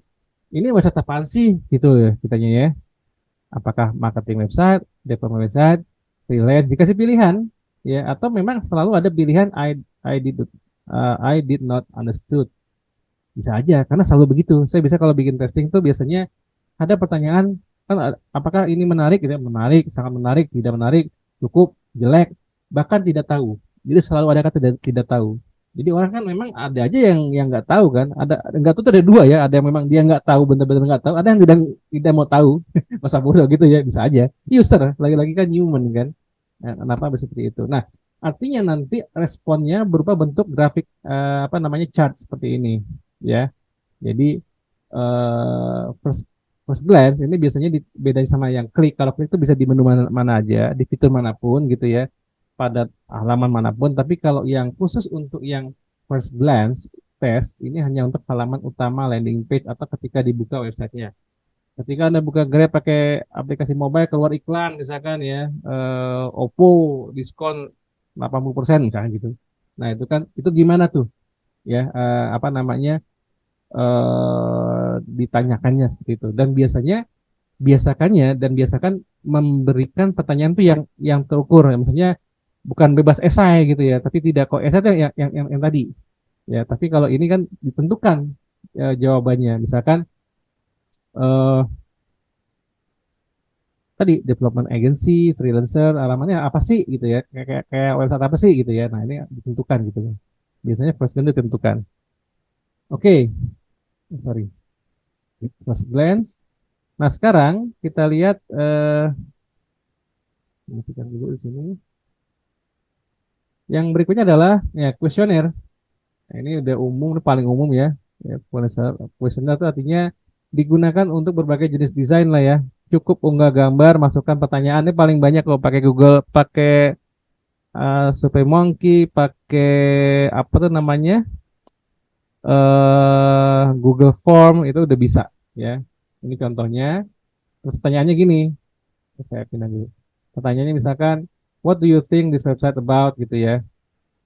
ini website apaan sih? Gitu ya, kitanya ya. Apakah marketing website, development website, freelance? Dikasih pilihan, ya, atau memang selalu ada pilihan I did not understood. Bisa aja, karena selalu begitu. Saya bisa kalau bikin testing tuh biasanya ada pertanyaan kan apakah ini menarik gitu ya, menarik, sangat menarik, tidak menarik, cukup, jelek, bahkan tidak tahu. Jadi selalu ada kata tidak tahu. Jadi orang kan memang ada aja yang nggak tahu kan, ada nggak tahu tuh ada dua ya, ada yang memang dia nggak tahu benar-benar nggak tahu, ada yang tidak mau tahu masa bodoh gitu ya bisa aja. User lagi-lagi kan human kan. Nah, kenapa seperti itu? Nah, artinya nanti responnya berupa bentuk grafik apa namanya chart seperti ini ya. Jadi first first glance ini biasanya dibedain sama yang klik. Kalau klik itu bisa di menu mana, mana aja, di fitur manapun gitu ya, pada halaman manapun. Tapi kalau yang khusus untuk yang first glance test ini hanya untuk halaman utama landing page atau ketika dibuka websitenya. Ketika Anda buka Grab pakai aplikasi mobile keluar iklan misalkan ya, Oppo diskon 80% misalkan gitu. Nah, itu kan itu gimana tuh ya apa namanya ditanyakannya seperti itu. Dan biasakan memberikan pertanyaan tuh yang terukur ya. Maksudnya bukan bebas esai gitu ya, tapi tidak kok esai itu yang tadi. Ya, tapi kalau ini kan ditentukan jawabannya. Misalkan eh, tadi development agency, freelancer, alamatnya apa sih gitu ya, kayak website apa sih gitu ya. Nah, ini ditentukan gitu. Biasanya first glance ditentukan. Oke, sorry, first glance. Nah, sekarang kita lihat matikan dulu di sini. Yang berikutnya adalah ya kuesioner. Nah, ini udah umum, ini paling umum ya. Ya, kuesioner itu artinya digunakan untuk berbagai jenis desain lah ya. Cukup unggah gambar, masukkan pertanyaan. Ini paling banyak kalau pakai Google, pakai SurveyMonkey, pakai apa tuh namanya Google Form itu udah bisa ya. Ini contohnya. Terus pertanyaannya gini, saya pindah dulu. Pertanyaannya misalkan, what do you think this website about gitu ya.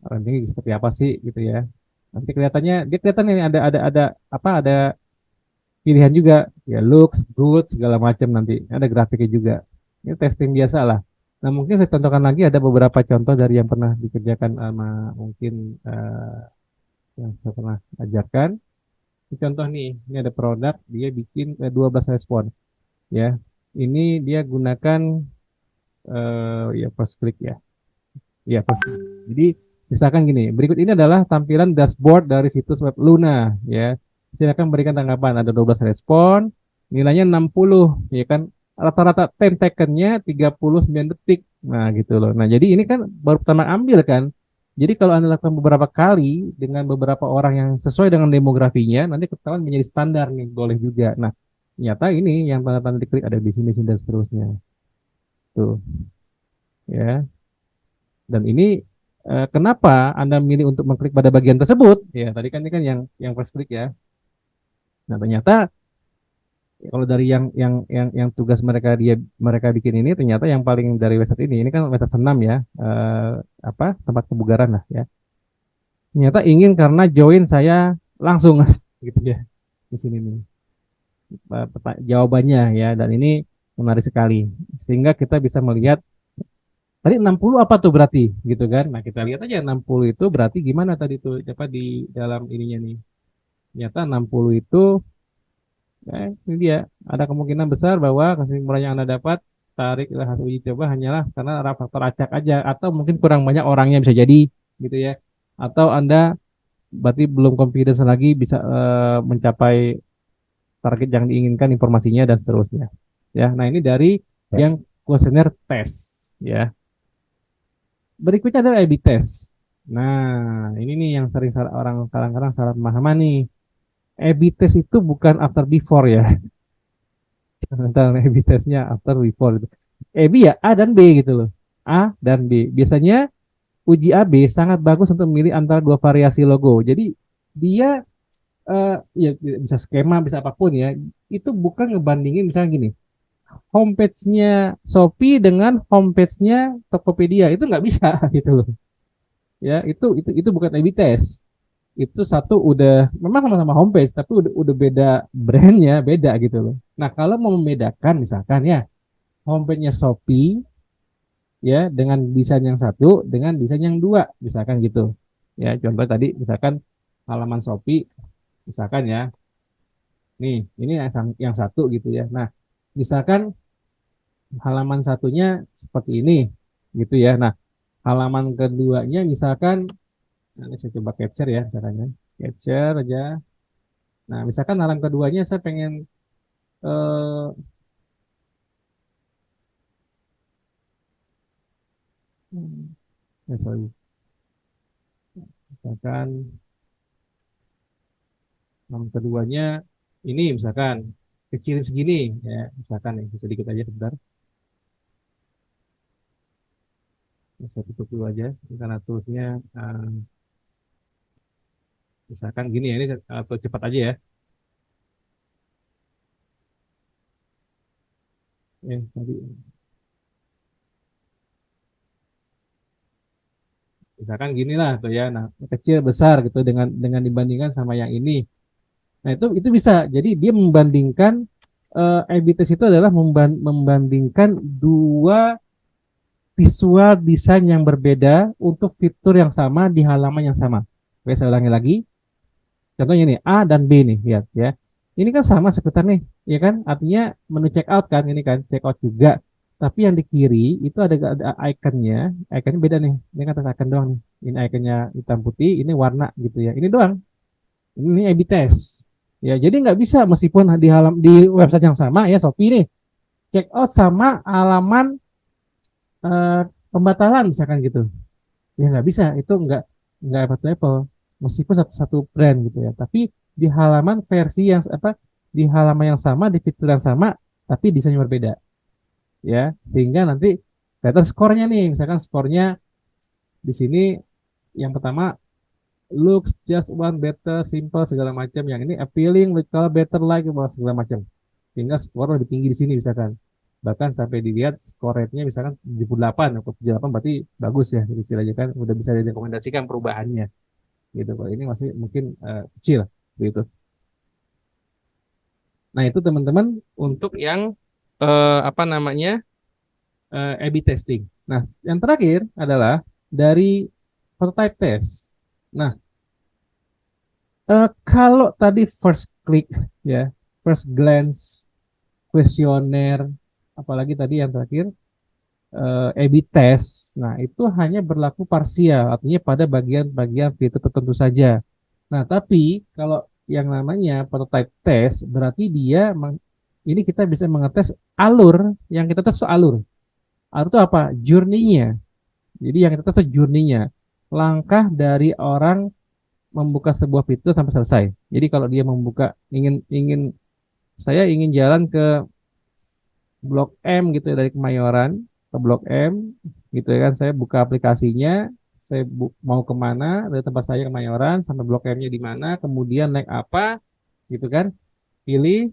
Rantingnya seperti apa sih gitu ya. Nanti kelihatannya dia kelihatan ini ada apa ada pilihan juga ya looks good segala macam nanti ada grafiknya juga. Ini testing biasa lah. Nah mungkin saya contohkan lagi ada beberapa contoh dari yang pernah dikerjakan sama mungkin yang saya pernah ajarkan. Ini contoh nih, ini ada produk dia bikin 12 respon ya. Ini dia gunakan ya first click ya. Ya first click. Jadi misalkan gini, berikut ini adalah tampilan dashboard dari situs web Luna ya. Silakan berikan tanggapan. Ada 12 respon, nilainya 60 ya kan. Rata-rata time taken-nya 39 detik. Nah, gitu loh. Nah, jadi ini kan baru pertama ambil kan. Jadi kalau Anda lakukan beberapa kali dengan beberapa orang yang sesuai dengan demografinya, nanti ketahuan menjadi standar nih, boleh juga. Nah, ternyata ini yang tanda-tanda diklik ada di sini dan seterusnya. Tuh, ya. Dan ini kenapa Anda milih untuk mengklik pada bagian tersebut? Ya, tadi kan ini kan yang first click ya. Nah, ternyata ya, kalau dari yang tugas mereka bikin ini ternyata yang paling dari website ini kan website senam ya. Apa? Tempat kebugaran lah ya. Ternyata ingin karena join saya langsung gitu ya. Di sini nih. Jawabannya ya dan ini menarik sekali. Sehingga kita bisa melihat tadi 60 apa tuh berarti gitu kan. Nah, kita lihat aja 60 itu berarti gimana tadi tuh apa di dalam ininya nih. Ternyata 60 itu ini dia ada kemungkinan besar bahwa kesimpulan yang Anda dapat tariklah hasil uji coba hanyalah karena ada faktor acak aja atau mungkin kurang banyak orangnya bisa jadi gitu ya. Atau Anda berarti belum confidence lagi bisa mencapai target yang diinginkan, informasinya dan seterusnya. Ya, nah ini dari yang kuesioner tes. Ya, berikutnya adalah A/B test. Nah, ini nih yang sering orang kadang-kadang salah pemahaman nih. A/B test itu bukan after before ya. Tentang A/B testnya after before gitu. A/B ya A dan B gitu loh. A dan B. Biasanya uji A/B sangat bagus untuk memilih antara dua variasi logo. Jadi dia ya bisa skema, bisa apapun ya. Itu bukan ngebandingin misalnya gini. Homepage-nya Shopee dengan homepage-nya Tokopedia itu nggak bisa gitu loh. Ya, itu bukan A/B test. Itu satu udah memang sama-sama homepage tapi udah beda brandnya, beda gitu loh. Nah, kalau mau membedakan misalkan ya homepage-nya Shopee ya dengan desain yang satu dengan desain yang dua misalkan gitu. Ya, contoh tadi misalkan halaman Shopee misalkan ya. Nih, ini yang satu gitu ya. Nah, misalkan halaman satunya seperti ini gitu ya. Nah, halaman keduanya misalkan, nah, ini saya coba capture ya misalkan ya. Capture aja. Nah, misalkan halaman keduanya saya pengen eh, sorry, misalkan halaman keduanya ini misalkan kecilin segini ya, misalkan ya sedikit aja sebentar. Saya tutup dulu aja karena terusnya misalkan gini ya, ini atau cepat aja ya. Tadi misalkan gini lah tuh ya, nah kecil besar gitu dengan dibandingkan sama yang ini. Nah itu bisa, jadi dia membandingkan A/B test itu adalah membandingkan dua visual desain yang berbeda untuk fitur yang sama di halaman yang sama. Oke, saya ulangi lagi. Contohnya nih A dan B nih, lihat ya. Ini kan sama seputar nih, ya kan? Artinya menu check out kan, ini kan check out juga. Tapi yang di kiri itu ada ikonnya beda nih. Ini kan icon doang nih. Ini ikonnya hitam putih, ini warna gitu ya. Ini doang. Ini A/B test. Ya, jadi nggak bisa meskipun di website yang sama ya Shopee nih check out sama halaman eh, pembatalan misalkan gitu. Ya nggak bisa, itu nggak apple to apple. Meskipun satu-satu brand gitu ya. Tapi di halaman versi yang apa di halaman yang sama, di fitur yang sama, tapi desainnya berbeda. Ya, sehingga nanti kelihatan skornya nih. Misalkan skornya di sini yang pertama looks just one better, simple segala macam. Yang ini appealing, look better like segala macam. Sehingga skor lebih tinggi di sini misalkan. Bahkan sampai dilihat skor rate-nya misalkan 78 atau 78 berarti bagus ya gitu istilahnya kan udah bisa direkomendasikan perubahannya gitu. Kalau ini masih mungkin kecil gitu. Nah, itu teman-teman untuk yang apa namanya? A/B testing. Nah, yang terakhir adalah dari prototype test. Nah, kalau tadi first click ya, first glance, kuesioner, apalagi tadi yang terakhir A/B test. Nah, itu hanya berlaku parsial, artinya pada bagian-bagian fitur tertentu saja. Nah, tapi kalau yang namanya prototype test berarti ini kita bisa mengetes alur, yang kita tes itu alur. Alur itu apa? Journey-nya. Jadi yang kita tes itu journey-nya. Langkah dari orang membuka sebuah fitur sampai selesai. Jadi kalau dia membuka saya ingin jalan ke Blok M gitu ya, dari Kemayoran ke Blok M gitu ya kan, saya buka aplikasinya, saya mau kemana dari tempat saya Kemayoran sampai Blok M-nya di mana, kemudian naik apa gitu kan, pilih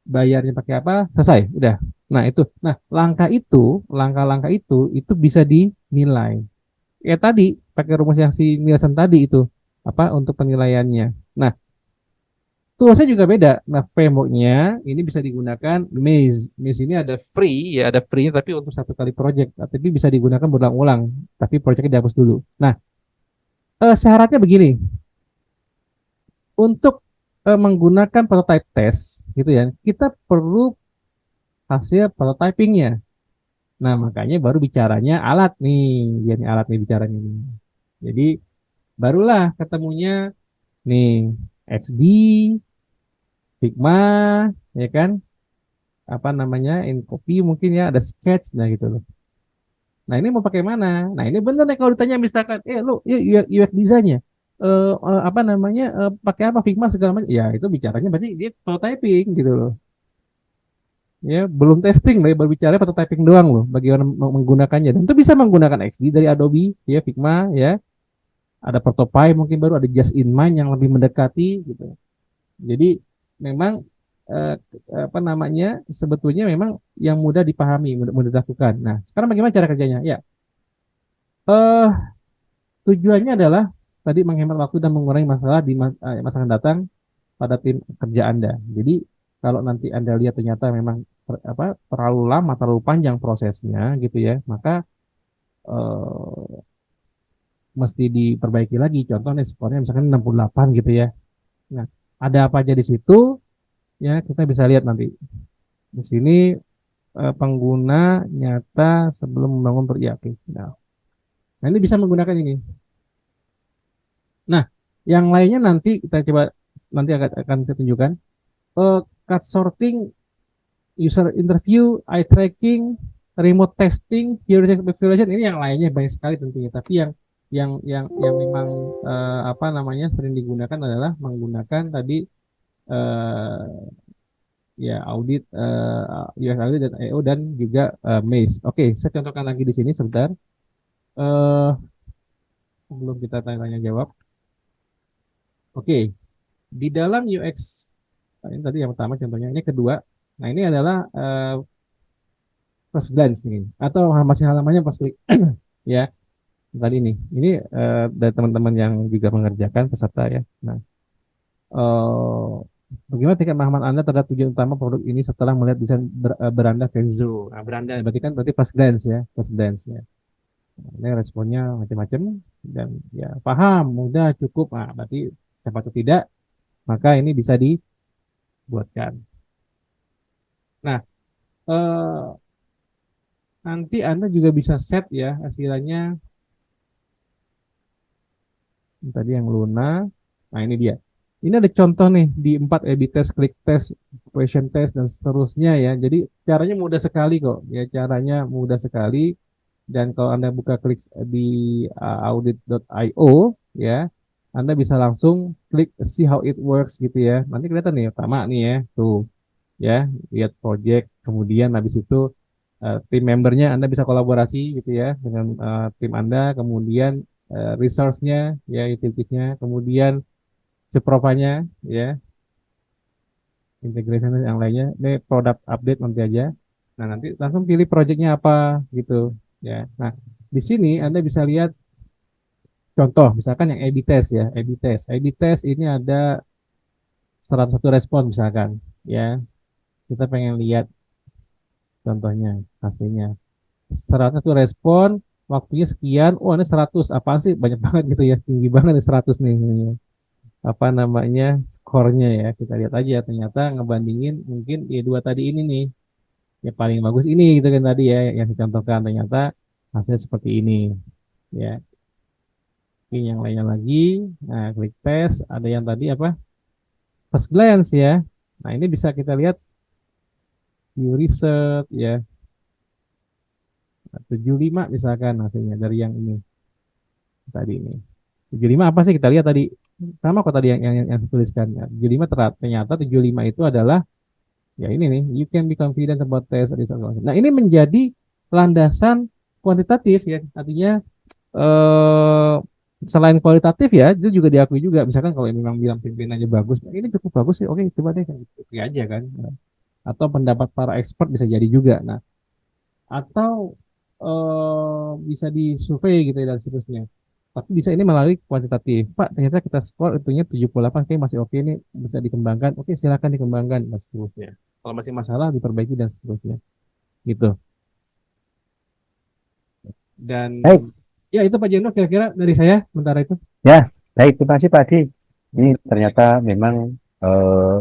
bayarnya pakai apa, selesai udah. Nah langkah-langkah itu bisa dinilai ya tadi pakai rumus yang si Nielsen tadi itu apa untuk penilaiannya. Nah, toolsnya juga beda. Nah, frameworknya ini bisa digunakan Maze. Maze ini ada free, ya ada free, tapi untuk satu kali project. Tapi bisa digunakan berulang-ulang. Tapi projectnya dihapus dulu. Nah, syaratnya begini. Untuk menggunakan prototype test, gitu ya, kita perlu hasil prototypingnya. Nah, makanya baru bicaranya alat nih. Ya, nih alat nih bicaranya nih. Jadi, barulah ketemunya nih XD, Figma, ya kan? Apa namanya? InCopy mungkin ya, ada Sketch, nah gitu loh. Nah ini mau pakai mana? Nah ini bener nih kalau ditanya misalkan, lu UX design-nya, apa namanya, pakai apa Figma segala macam? Ya itu bicaranya berarti dia prototyping gitu loh. Ya belum testing loh, baru bicara prototyping doang loh. Bagaimana menggunakannya? Dan itu bisa menggunakan XD dari Adobe, ya Figma, ya. Ada prototype mungkin baru, ada Just in Mind yang lebih mendekati gitu. Jadi memang eh, apa namanya, sebetulnya memang yang mudah dipahami, mudah dilakukan. Nah sekarang bagaimana cara kerjanya? Ya. Eh Tujuannya adalah tadi menghemat waktu dan mengurangi masalah di masa akan datang pada tim kerja Anda. Jadi kalau nanti Anda lihat ternyata memang terlalu lama, terlalu panjang prosesnya gitu ya, maka eh, mesti diperbaiki lagi. Contohnya skornya misalkan 68 gitu ya. Nah, ada apa aja di situ ya, kita bisa lihat nanti. Di sini pengguna nyata sebelum membangun ya, oke. Nah, ini bisa menggunakan ini. Nah, yang lainnya nanti kita coba, nanti akan saya tunjukkan. Card sorting, user interview, eye tracking, remote testing, heuristic evaluation, ini yang lainnya banyak sekali tentunya. Tapi yang memang apa namanya sering digunakan adalah menggunakan tadi eh, ya audit, US audit dan EO dan juga Maze. Oke, saya contohkan lagi di sini sebentar. Eh Sebelum kita tanya-tanya jawab. Oke, di dalam UX, ini tadi yang pertama contohnya, ini kedua. Nah, ini adalah first glance nih, atau masih halamannya pas klik ya tadi ini dari teman-teman yang juga mengerjakan peserta ya. Nah, eh, bagaimana tingkat pemahaman Anda terhadap tujuan utama produk ini setelah melihat desain beranda Kenzo? Nah, beranda berarti kan berarti first glance ya, first glance ya. Nah, ini responnya macam-macam dan ya paham, mudah, cukup. Nah, berarti cepat atau tidak, maka ini bisa dibuatkan. Nah, eh, nanti Anda juga bisa set ya hasilnya tadi yang Luna. Nah, ini dia. Ini ada contoh nih di 4 A/B test, click test, question test dan seterusnya ya. Jadi caranya mudah sekali kok. Ya, caranya mudah sekali. Dan kalau Anda buka klik di audit.io ya, Anda bisa langsung klik see how it works gitu ya. Nanti kelihatan nih pertama nih ya, tuh ya, lihat project, kemudian habis itu tim membernya Anda bisa kolaborasi gitu ya dengan tim Anda, kemudian resource-nya ya, utilities-nya, kemudian Seprovanya ya, integration yang lainnya. Ini product update nanti aja. Nah, nanti langsung pilih projectnya apa gitu ya. Nah, di sini Anda bisa lihat contoh misalkan yang A/B test ya, A/B test. A/B test ini ada 101 respon misalkan ya. Kita pengen lihat contohnya hasilnya. 101 respon, waktunya sekian. Oh, ini 100. Apaan sih? Banyak banget gitu ya. Tinggi banget nih 100 nih. Apa namanya, skornya ya, kita lihat aja ternyata ngebandingin mungkin ya dua tadi ini nih ya paling bagus ini gitu kan tadi ya yang dicontohkan, ternyata hasilnya seperti ini ya. Oke, yang lainnya lagi, nah klik tes, ada yang tadi apa, first glance ya. Nah ini bisa kita lihat view research ya, 75 misalkan hasilnya dari yang ini tadi ini. 75 apa sih, kita lihat tadi sama kok tadi yang dituliskan ya. 75 ternyata 75 itu adalah ya ini nih, you can be confident about test result. Nah, ini menjadi landasan kuantitatif ya. Artinya eh selain kualitatif ya, itu juga diakui juga. Misalkan kalau memang bilang pimpinannya bagus, nah, ini cukup bagus sih. Oke, coba deh oke aja kan. Atau pendapat para expert bisa jadi juga. Nah, atau bisa disurvei gitu ya dan seterusnya. Tapi bisa ini melalui kuantitatif. Pak, ternyata kita skor itunya 78, kayak masih oke nih, bisa dikembangkan. Oke, silakan dikembangkan dan seterusnya. Kalau masih masalah diperbaiki dan seterusnya. Gitu. Dan Baik, ya itu Pak Jeno kira-kira dari saya sementara itu. ya, baik. Terima kasih Pak Adi. Ini ternyata memang eh,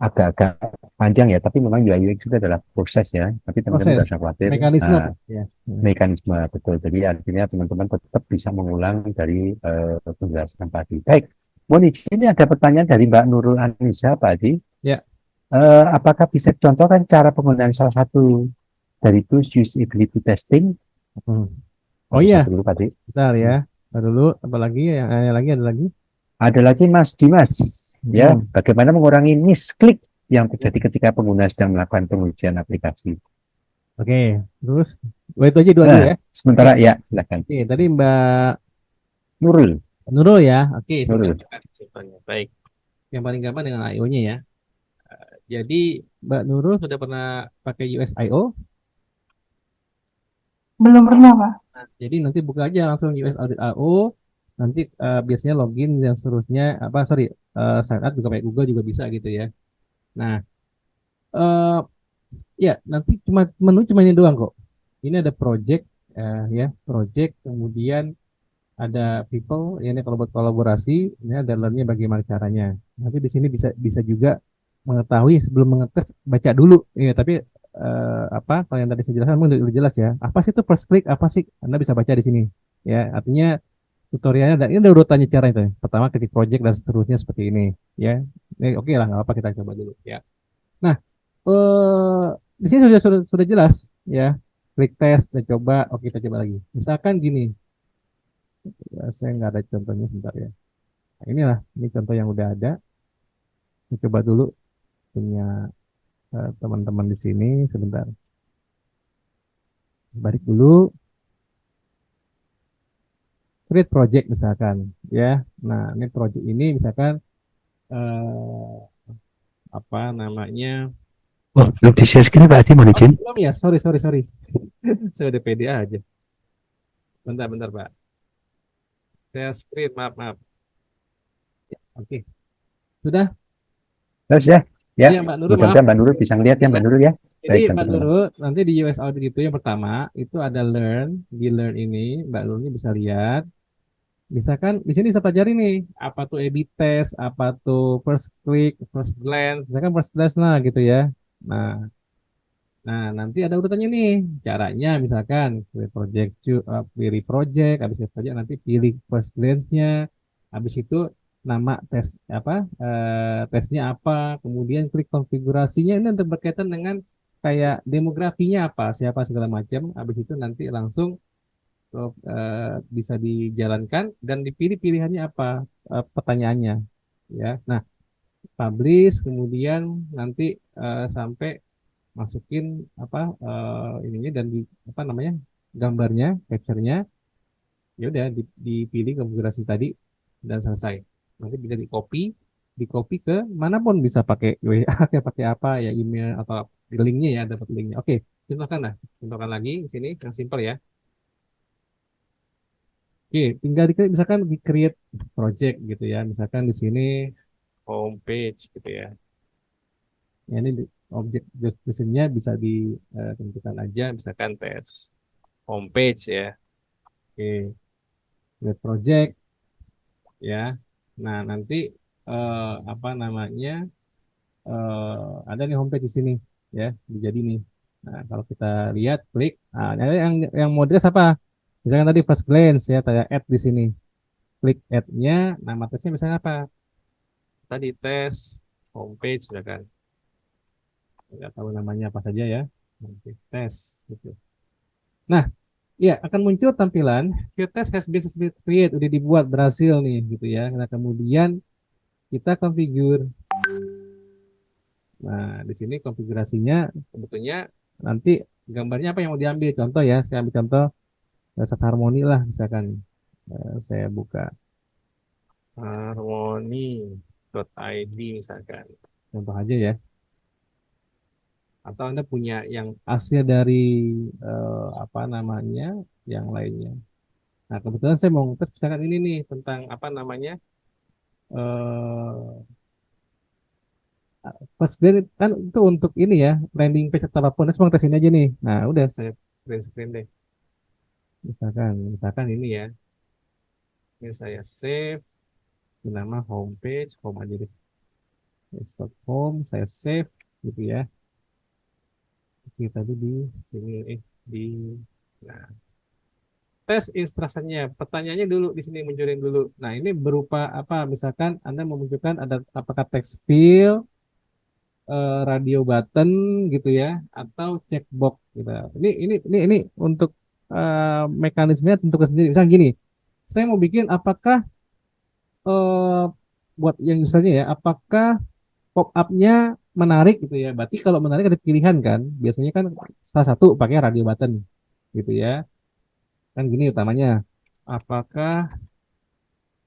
agak-agak panjang ya, tapi memang UI UX itu adalah proses ya. Tapi teman-teman Proses tidak usah khawatir. mekanisme Nah, Pak. Ya. mekanisme betul. Jadi artinya teman-teman tetap bisa mengulang dari penjelasan tadi. Baik, Mohon izin, ini ada pertanyaan dari Mbak Nurul Anissa, Pak Adi. Ya. Apakah bisa dicontohkan cara penggunaan salah satu dari tools usability testing? Hmm. Oh Sampai iya, satu dulu, Pak Adi. bentar ya. Bentar dulu, apa lagi? Yang lagi ada lagi? Ada lagi Mas Dimas, ya, Hmm. bagaimana mengurangi misklik yang terjadi ketika pengguna sedang melakukan pengujian aplikasi. Oke, terus itu aja dua dulu Nah, ya. Oke, sementara ya, silakan. oke. Tadi Mbak Nurul, Nurul ya. Oke, Nurul. simpelnya. Baik. Yang paling gampang dengan I/O-nya ya. Jadi Mbak Nurul sudah pernah pakai USIO? Belum pernah, Pak. Nah, jadi nanti buka aja langsung US Audit AO. Nanti biasanya login dan seterusnya. Sorry, sign up juga pakai Google juga bisa gitu ya. Nah, eh, ya nanti menu cuma ini doang kok. Ini ada project, ya project, kemudian ada people, ya ini kalau buat kolaborasi, ini ada learn-nya bagaimana caranya. Nanti di sini bisa bisa juga mengetahui sebelum mengetes baca dulu, ya tapi kalau yang tadi saya jelaskan mungkin udah jelas ya. Apa sih itu first click? Apa sih? Anda bisa baca di sini. Ya, artinya tutorialnya ini ada urutannya cara itu. Pertama klik project dan seterusnya seperti ini, ya. Ini oke lah, nggak apa kita coba dulu, ya. Nah, eh di sini sudah jelas, ya. Klik tes dan coba. Oke, kita coba lagi. Misalkan gini, ya, saya nggak ada contohnya sebentar ya. Nah, inilah, ini contoh yang udah ada. Kita coba dulu punya teman-teman di sini sebentar. Balik dulu, create project misalkan, ya. Nah, ini project ini misalkan eh, apa namanya? Oh, belum di-share screen, Pak Adi, mohon Oh, izin. belum ya? Sorry, sorry, sorry. Saya udah pede aja. Bentar, bentar, Pak. Saya screen, maaf, maaf. Ya, oke. Sudah? Terus ya, ya, Iya, Mbak Nurul, maaf. mudah-mudahan Mbak Nurul bisa ngeliat ya, Ya. Mbak Nurul ya. Jadi Baik, Mbak teman-teman. Nurul, nanti di US Audit itu yang pertama, itu ada learn. Di learn ini, Mbak Nurulnya bisa lihat. Misalkan di sini bisa pelajari nih, apa tuh A/B test, apa tuh first click, first glance, misalkan first glance lah gitu ya. Nah, nanti ada urutannya nih, caranya misalkan pilih project, habis itu project nanti pilih first glance-nya, habis itu nama tes apa, tesnya apa, kemudian klik konfigurasinya ini untuk berkaitan dengan kayak demografinya apa, siapa segala macam, habis itu nanti langsung bisa dijalankan dan dipilih pilihannya apa, pertanyaannya, ya. Nah, publish, kemudian nanti sampai masukin apa, ininya dan apa namanya, gambarnya, capture-nya, ya udah dipilih konfigurasi tadi dan selesai. Nanti bisa di copy ke manapun, bisa pakai WA, kayak pakai apa ya, email atau linknya ya, dapat linknya. Oke, contohkan lah, contohkan lagi di sini yang simple ya. Oke, tinggal misalkan di create project gitu ya, misalkan di sini homepage gitu ya. Ya, ini objek deskripsinya bisa ditentukan aja, misalkan tes homepage ya. Oke, create project ya. Nah, nanti apa namanya? Ada nih homepage di sini ya, jadi nih. Nah, kalau kita lihat klik, nah, yang mau dilihat apa? Misalkan tadi first glance ya, tanya add di sini. Klik add-nya, nama tesnya misalnya apa? Tadi tes homepage ya kan. Nggak tahu namanya apa saja ya. Nanti tes gitu. Nah, ya, akan muncul tampilan View test has been successfully created, udah dibuat, berhasil nih gitu ya. Nah, kemudian kita configure. Nah, di sini konfigurasinya sebetulnya nanti gambarnya apa yang mau diambil. Contoh ya, saya ambil contoh set harmoni lah misalkan. Saya buka harmoni.id misalkan. Contoh aja ya. Atau Anda punya yang hasil dari apa namanya, yang lainnya. Nah, kebetulan saya mau tes misalkan ini nih tentang apa namanya, eh first grade kan itu untuk ini ya, landing page atau apapun. Saya mau tes ini aja nih. Nah, udah saya print screen deh. Misalkan ini ya. Ini saya save di nama homepage, home aja deh. Start home, saya save gitu ya. Oke, tadi di sini di, nah, tes instruksinya. Pertanyaannya dulu di sini munculin dulu. Nah, ini berupa apa? Misalkan Anda memunculkan ada apakah text field, radio button gitu ya, atau checkbox gitu. Ini untuk mekanismenya tentu sendiri. Misalnya gini, saya mau bikin apakah eh, buat yang usernya ya, apakah pop up-nya menarik gitu ya. Berarti kalau menarik ada pilihan kan. Biasanya kan salah satu pakai radio button gitu ya. Kan gini utamanya. Apakah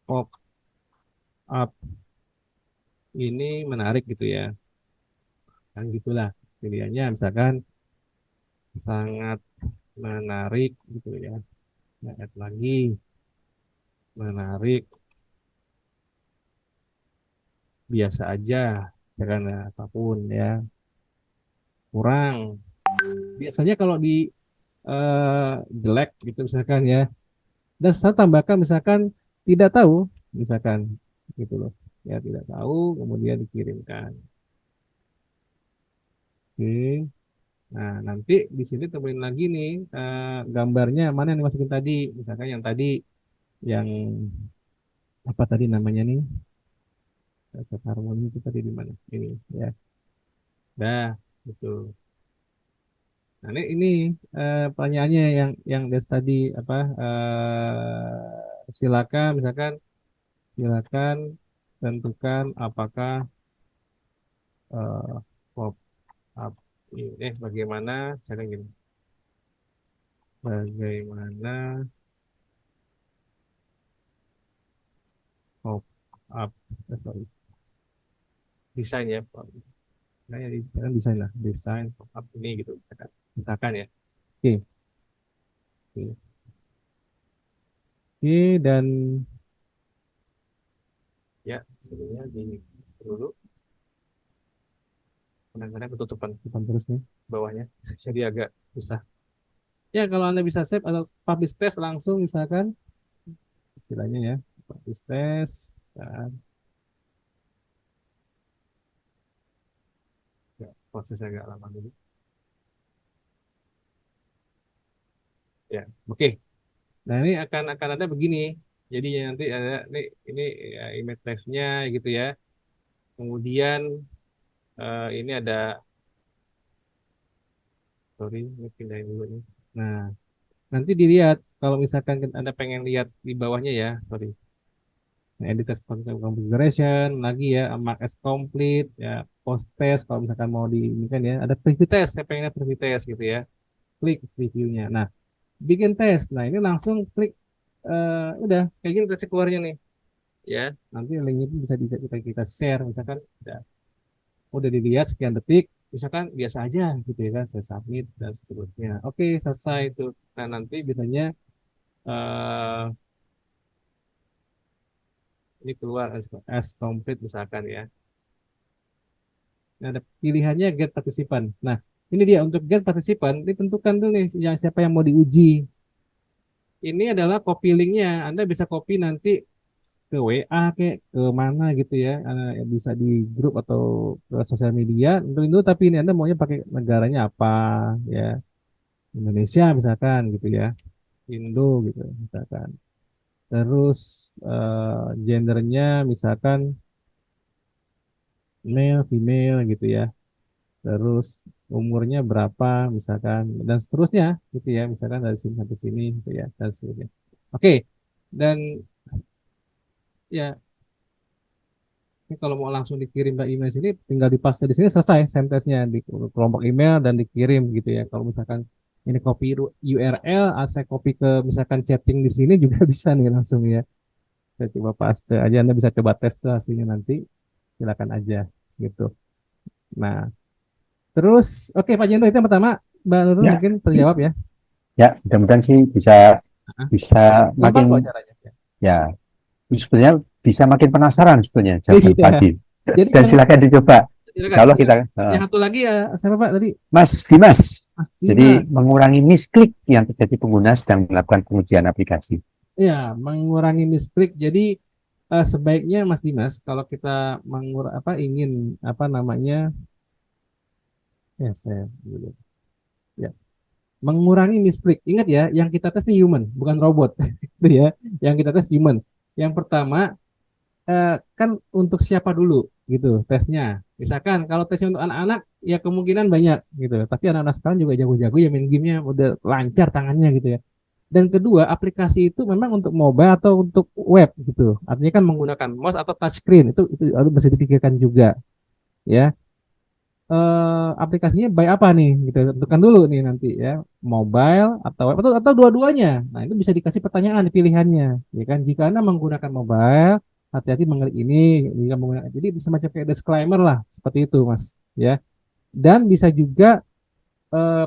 pop up ini menarik gitu ya. Kan gitulah pilihannya misalkan sangat menarik gitu ya. Nah, add lagi menarik biasa aja karena apapun ya kurang. Biasanya kalau di jelek gitu misalkan ya. Dan saya tambahkan misalkan tidak tahu, misalkan gitu loh. Ya tidak tahu, kemudian dikirimkan. Oke. Nah, nanti di sini temuin lagi nih gambarnya mana yang dimasukin tadi. Misalkan yang tadi yang apa tadi namanya nih? Cacat harmoni itu tadi di mana? Ini ya. Dah, betul. Nah, ini pertanyaannya yang des tadi apa silakan misalkan silakan tentukan apakah eh, pop up ini bagaimana cara gini bagaimana pop up sorry, desain ya nah, ya kan desain lah desain pop up ini gitu misalkan ya oke oke oke dan ya sebenarnya di dulu kadang-kadang ketutupan tutupan terus nih bawahnya jadi agak susah ya kalau anda bisa save atau publish test langsung misalkan istilahnya ya publish test dan ya, prosesnya agak lama dulu ya oke. Nah, ini akan ada begini. Jadi ya nanti ada ini ya, image text-nya gitu ya. Kemudian ini ada sorry, ini pindahin dulu nih. Nah, nanti dilihat kalau misalkan Anda pengen lihat di bawahnya ya, sorry. Nah, edit test configuration lagi ya, mark as complete ya, post test kalau misalkan mau di ini kan ya, ada preview test, saya pengen preview test gitu ya. Klik previewnya. Nah, bikin tes. Nah, ini langsung klik udah kayak gini tes keluarnya nih. Ya nanti linknya pun bisa kita share misalkan udah dilihat sekian detik misalkan biasa aja gitu ya kan saya submit dan seterusnya oke selesai itu nah nanti biasanya eh ini keluar as complete misalkan ya nah, ada pilihannya get participant nah ini dia untuk get participant ditentukan tuh nih yang siapa yang mau diuji ini adalah copy linknya Anda bisa copy nanti ke WA ke mana gitu ya bisa di grup atau ke sosial media untuk itu tapi ini Anda maunya pakai negaranya apa ya Indonesia misalkan gitu ya Indo gitu misalkan terus gendernya misalkan male female gitu ya terus umurnya berapa misalkan dan seterusnya gitu ya misalkan dari sini sampai sini gitu ya dan seterusnya oke dan ya ini kalau mau langsung dikirim ke email sini, tinggal dipaste di sini selesai sentence-nya di kelompok email dan dikirim gitu ya. Kalau misalkan ini copy URL, saya copy ke misalkan chatting di sini juga bisa nih langsung ya. Saya coba paste aja, Anda bisa coba tes tuh hasilnya nanti, silakan aja gitu. Nah, terus oke Pak Jendro itu yang pertama, Mbak Nurul Ya, mungkin terjawab ya. ya, mudah-mudahan sih bisa Hah? bisa Gampang kok makin caranya. ya sebenarnya bisa makin penasaran sebetulnya jawaban Iya. tadi. Jadi Dan yang silakan dicoba. silakan. Insya Allah kita Yang satu lagi ya, siapa Pak tadi? Mas Dimas. Mas Jadi Dimas. mengurangi misklik yang terjadi pengguna sedang melakukan pengujian aplikasi. Ya, mengurangi misklik. Jadi sebaiknya Mas Dimas kalau kita apa ingin apa namanya ya saya dulu ya mengurangi misklik. Ingat ya, yang kita tes ini human, bukan robot. Itu ya, yang kita tes human. Yang pertama kan untuk siapa dulu gitu tesnya. Misalkan kalau tesnya untuk anak-anak ya kemungkinan banyak gitu. Tapi anak-anak sekarang juga jago-jago ya main gamenya udah lancar tangannya gitu ya. Dan kedua, aplikasi itu memang untuk mobile atau untuk web gitu. Artinya kan menggunakan mouse atau touchscreen itu harus bisa dipikirkan juga ya. Aplikasinya by apa nih gitu. Tentukan dulu nih nanti ya, mobile atau web atau dua-duanya. Nah, itu bisa dikasih pertanyaan pilihannya ya kan. Jika Anda menggunakan mobile, hati-hati mengklik ini jika menggunakan. Jadi semacam kayak disclaimer lah seperti itu, Mas ya. Dan bisa juga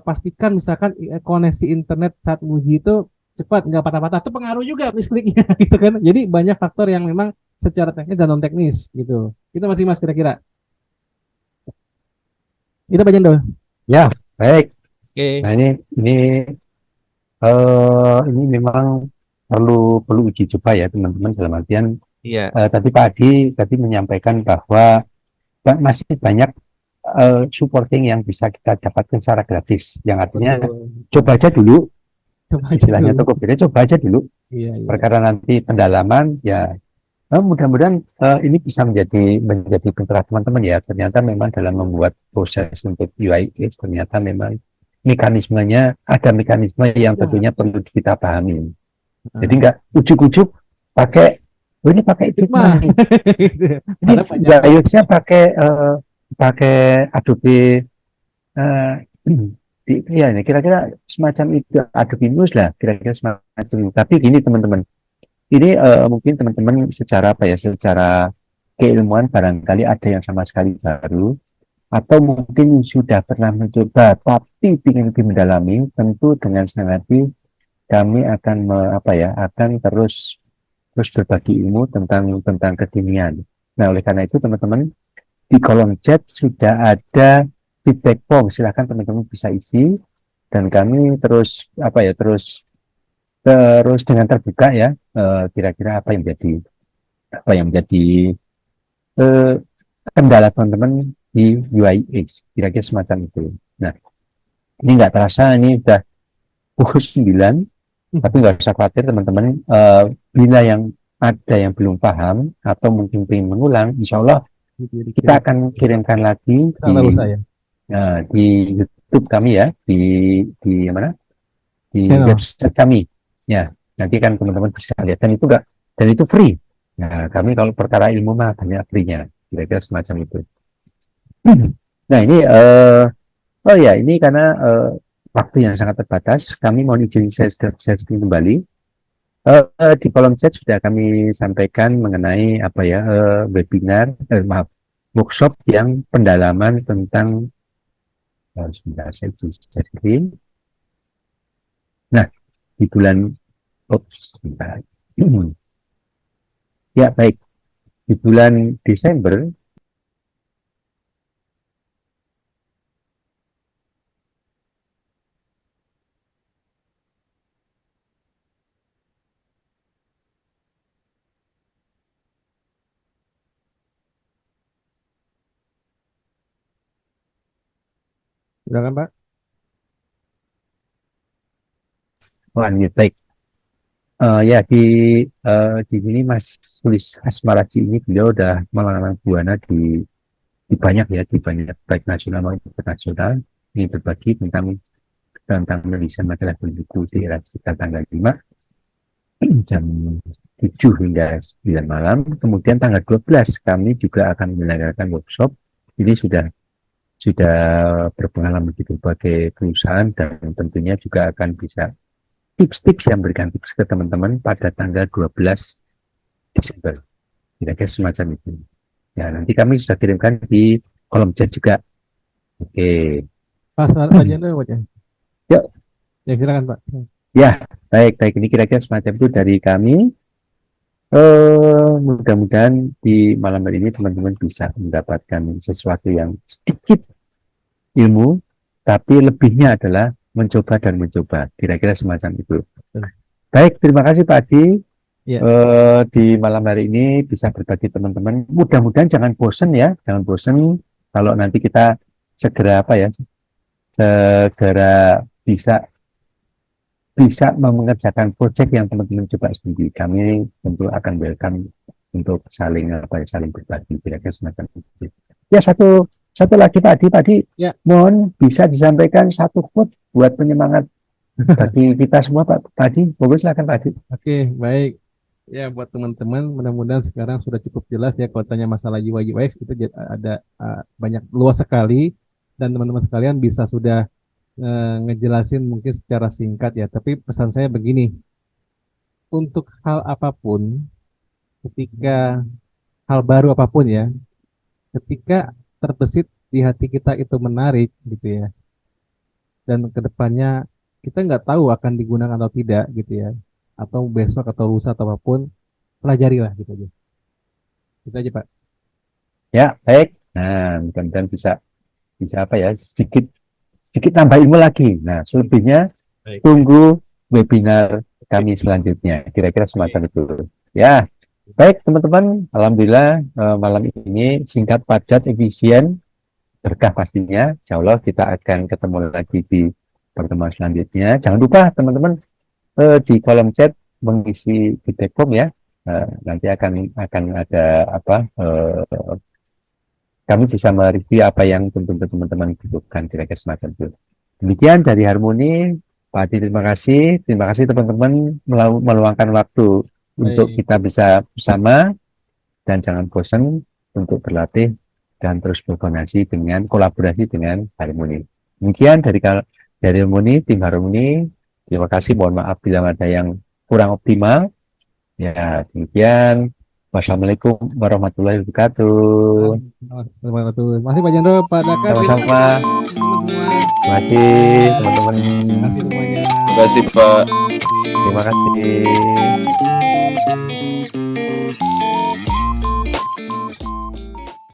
pastikan misalkan koneksi internet saat menguji itu cepat nggak patah-patah itu pengaruh juga listriknya gitu kan. Jadi banyak faktor yang memang secara teknis dan non teknis gitu. Itu masih Mas kira-kira. Itu Pak Jando. Ya, baik. Oke. Nah, ini memang perlu uji coba ya teman-teman, dalam artian Iya. tadi Pak Adi tadi menyampaikan bahwa masih banyak supporting yang bisa kita dapatkan secara gratis, yang artinya Betul. coba aja dulu, Coba aja istilahnya dulu. Tokopedia, coba aja dulu. Iya, iya. Perkara nanti pendalaman ya, mudah-mudahan ini bisa menjadi pencerahan teman-teman ya. Ternyata memang dalam membuat proses untuk UI ternyata memang ada mekanisme yang tentunya perlu kita pahami. Jadi nggak ujuk-ujuk pakai, ini pakai Figma nih, ini gayusnya pakai Adobe ya, ini kira-kira semacam itu, Adobe News lah, kira-kira semacam itu. Tapi gini teman-teman, ini mungkin teman-teman secara secara keilmuan barangkali ada yang sama sekali baru, atau mungkin sudah pernah mencoba tapi ingin lebih mendalami. Tentu dengan senang hati kami akan akan terus berbagi ilmu tentang kekinian. Nah, oleh karena itu teman-teman, di kolom chat sudah ada feedback form, silahkan teman-teman bisa isi, dan kami terus terus dengan terbuka ya, kira-kira apa yang menjadi eh, kendala teman-teman di UIX, kira-kira semacam itu. Nah, ini nggak terasa ini udah pukul 9, tapi nggak usah khawatir teman-teman. Bila yang ada yang belum paham atau mungkin ingin mengulang, insya Allah kita akan kirimkan lagi di YouTube kami ya, di mana, di website kami ya. Nanti kan teman-teman bisa lihat, dan itu free. Nah, kami kalau perkara ilmu mah banyak free-nya, kira-kira semacam itu. Nah, ini oh ya, ini karena waktu yang sangat terbatas, kami mohon izin saya kembali. Di kolom chat sudah kami sampaikan mengenai webinar, workshop yang pendalaman tentang sebentar, saya screen. Nah, di bulan sebentar. Ya, baik. Di bulan Desember Silakan Pak. baik. Ya, di sini Mas Sulis Asmaraji ini, beliau udah melanglang buana di banyak baik nasional maupun internasional. Ini berbagi tentang penulisan majalah buku di era sekitar tanggal 5 jam 7 hingga 9 malam. Kemudian tanggal 12 kami juga akan menyelenggarakan workshop. Ini sudah berpengalaman di berbagai perusahaan, dan tentunya juga akan bisa tips-tips yang memberikan tips ke teman-teman pada tanggal 12 Desember. Kira-kira semacam itu. Ya, nanti kami sudah kirimkan di kolom chat juga. Oke. Pak Jando, Yuk. Ya, silakan Pak. Ya, baik. Ini kira-kira semacam itu dari kami. Mudah-mudahan di malam hari ini teman-teman bisa mendapatkan sesuatu yang sedikit ilmu, tapi lebihnya adalah mencoba dan mencoba, kira-kira semacam itu. Baik, terima kasih Pak Adi. Ya. Di malam hari ini bisa berbagi teman-teman. Mudah-mudahan jangan bosan ya, kalau nanti kita segera segera bisa bisa mengerjakan proyek yang teman-teman coba sendiri. Kami tentu akan welcome untuk saling saling berbagi, kira-kira semacam itu. Ya, satu lagi Pak Adi, Ya. mohon bisa disampaikan satu quote buat penyemangat bagi kita semua Pak Adi. Monggo silakan Pak Adi. Oke, baik. Ya, buat teman-teman, mudah-mudahan sekarang sudah cukup jelas ya kalau tanya masalah UI UX itu ada banyak luas sekali dan teman-teman sekalian bisa sudah ngejelasin mungkin secara singkat ya. Tapi pesan saya begini, untuk hal apapun, ketika hal baru apapun ya, ketika terbesit di hati kita itu menarik gitu ya, dan kedepannya kita nggak tahu akan digunakan atau tidak gitu ya, atau besok atau lusa atau apapun, pelajarilah gitu aja. Gitu aja Pak. Ya, baik. Nah, mudah-mudahan bisa apa ya, sedikit nambah ilmu lagi. Nah, selebihnya Baik. tunggu webinar kami selanjutnya. Kira-kira semacam itu. Ya, baik teman-teman. Alhamdulillah malam ini singkat, padat, efisien, berkah pastinya. Insya Allah kita akan ketemu lagi di pertemuan selanjutnya. Jangan lupa teman-teman di kolom chat mengisi feedback form ya. Nanti akan ada apa? Kami bisa mereview apa yang tentu teman-teman butuhkan, kira-kira semacam itu. Demikian dari Harmoni, Pak Adi, terima kasih teman-teman meluangkan waktu untuk Baik. kita bisa bersama, dan jangan bosan untuk berlatih dan terus berkoordinasi dengan kolaborasi dengan Harmoni. Demikian dari Harmoni, tim Harmoni. Terima kasih, mohon maaf bila ada yang kurang optimal. Ya, demikian. Wassalamualaikum warahmatullahi wabarakatuh. Terima kasih Pak Jandro, Pak Daka, terima Sama-sama. kasih teman-teman semua. Terima kasih teman-teman. Terima kasih semuanya. Terima kasih Pak. Terima kasih.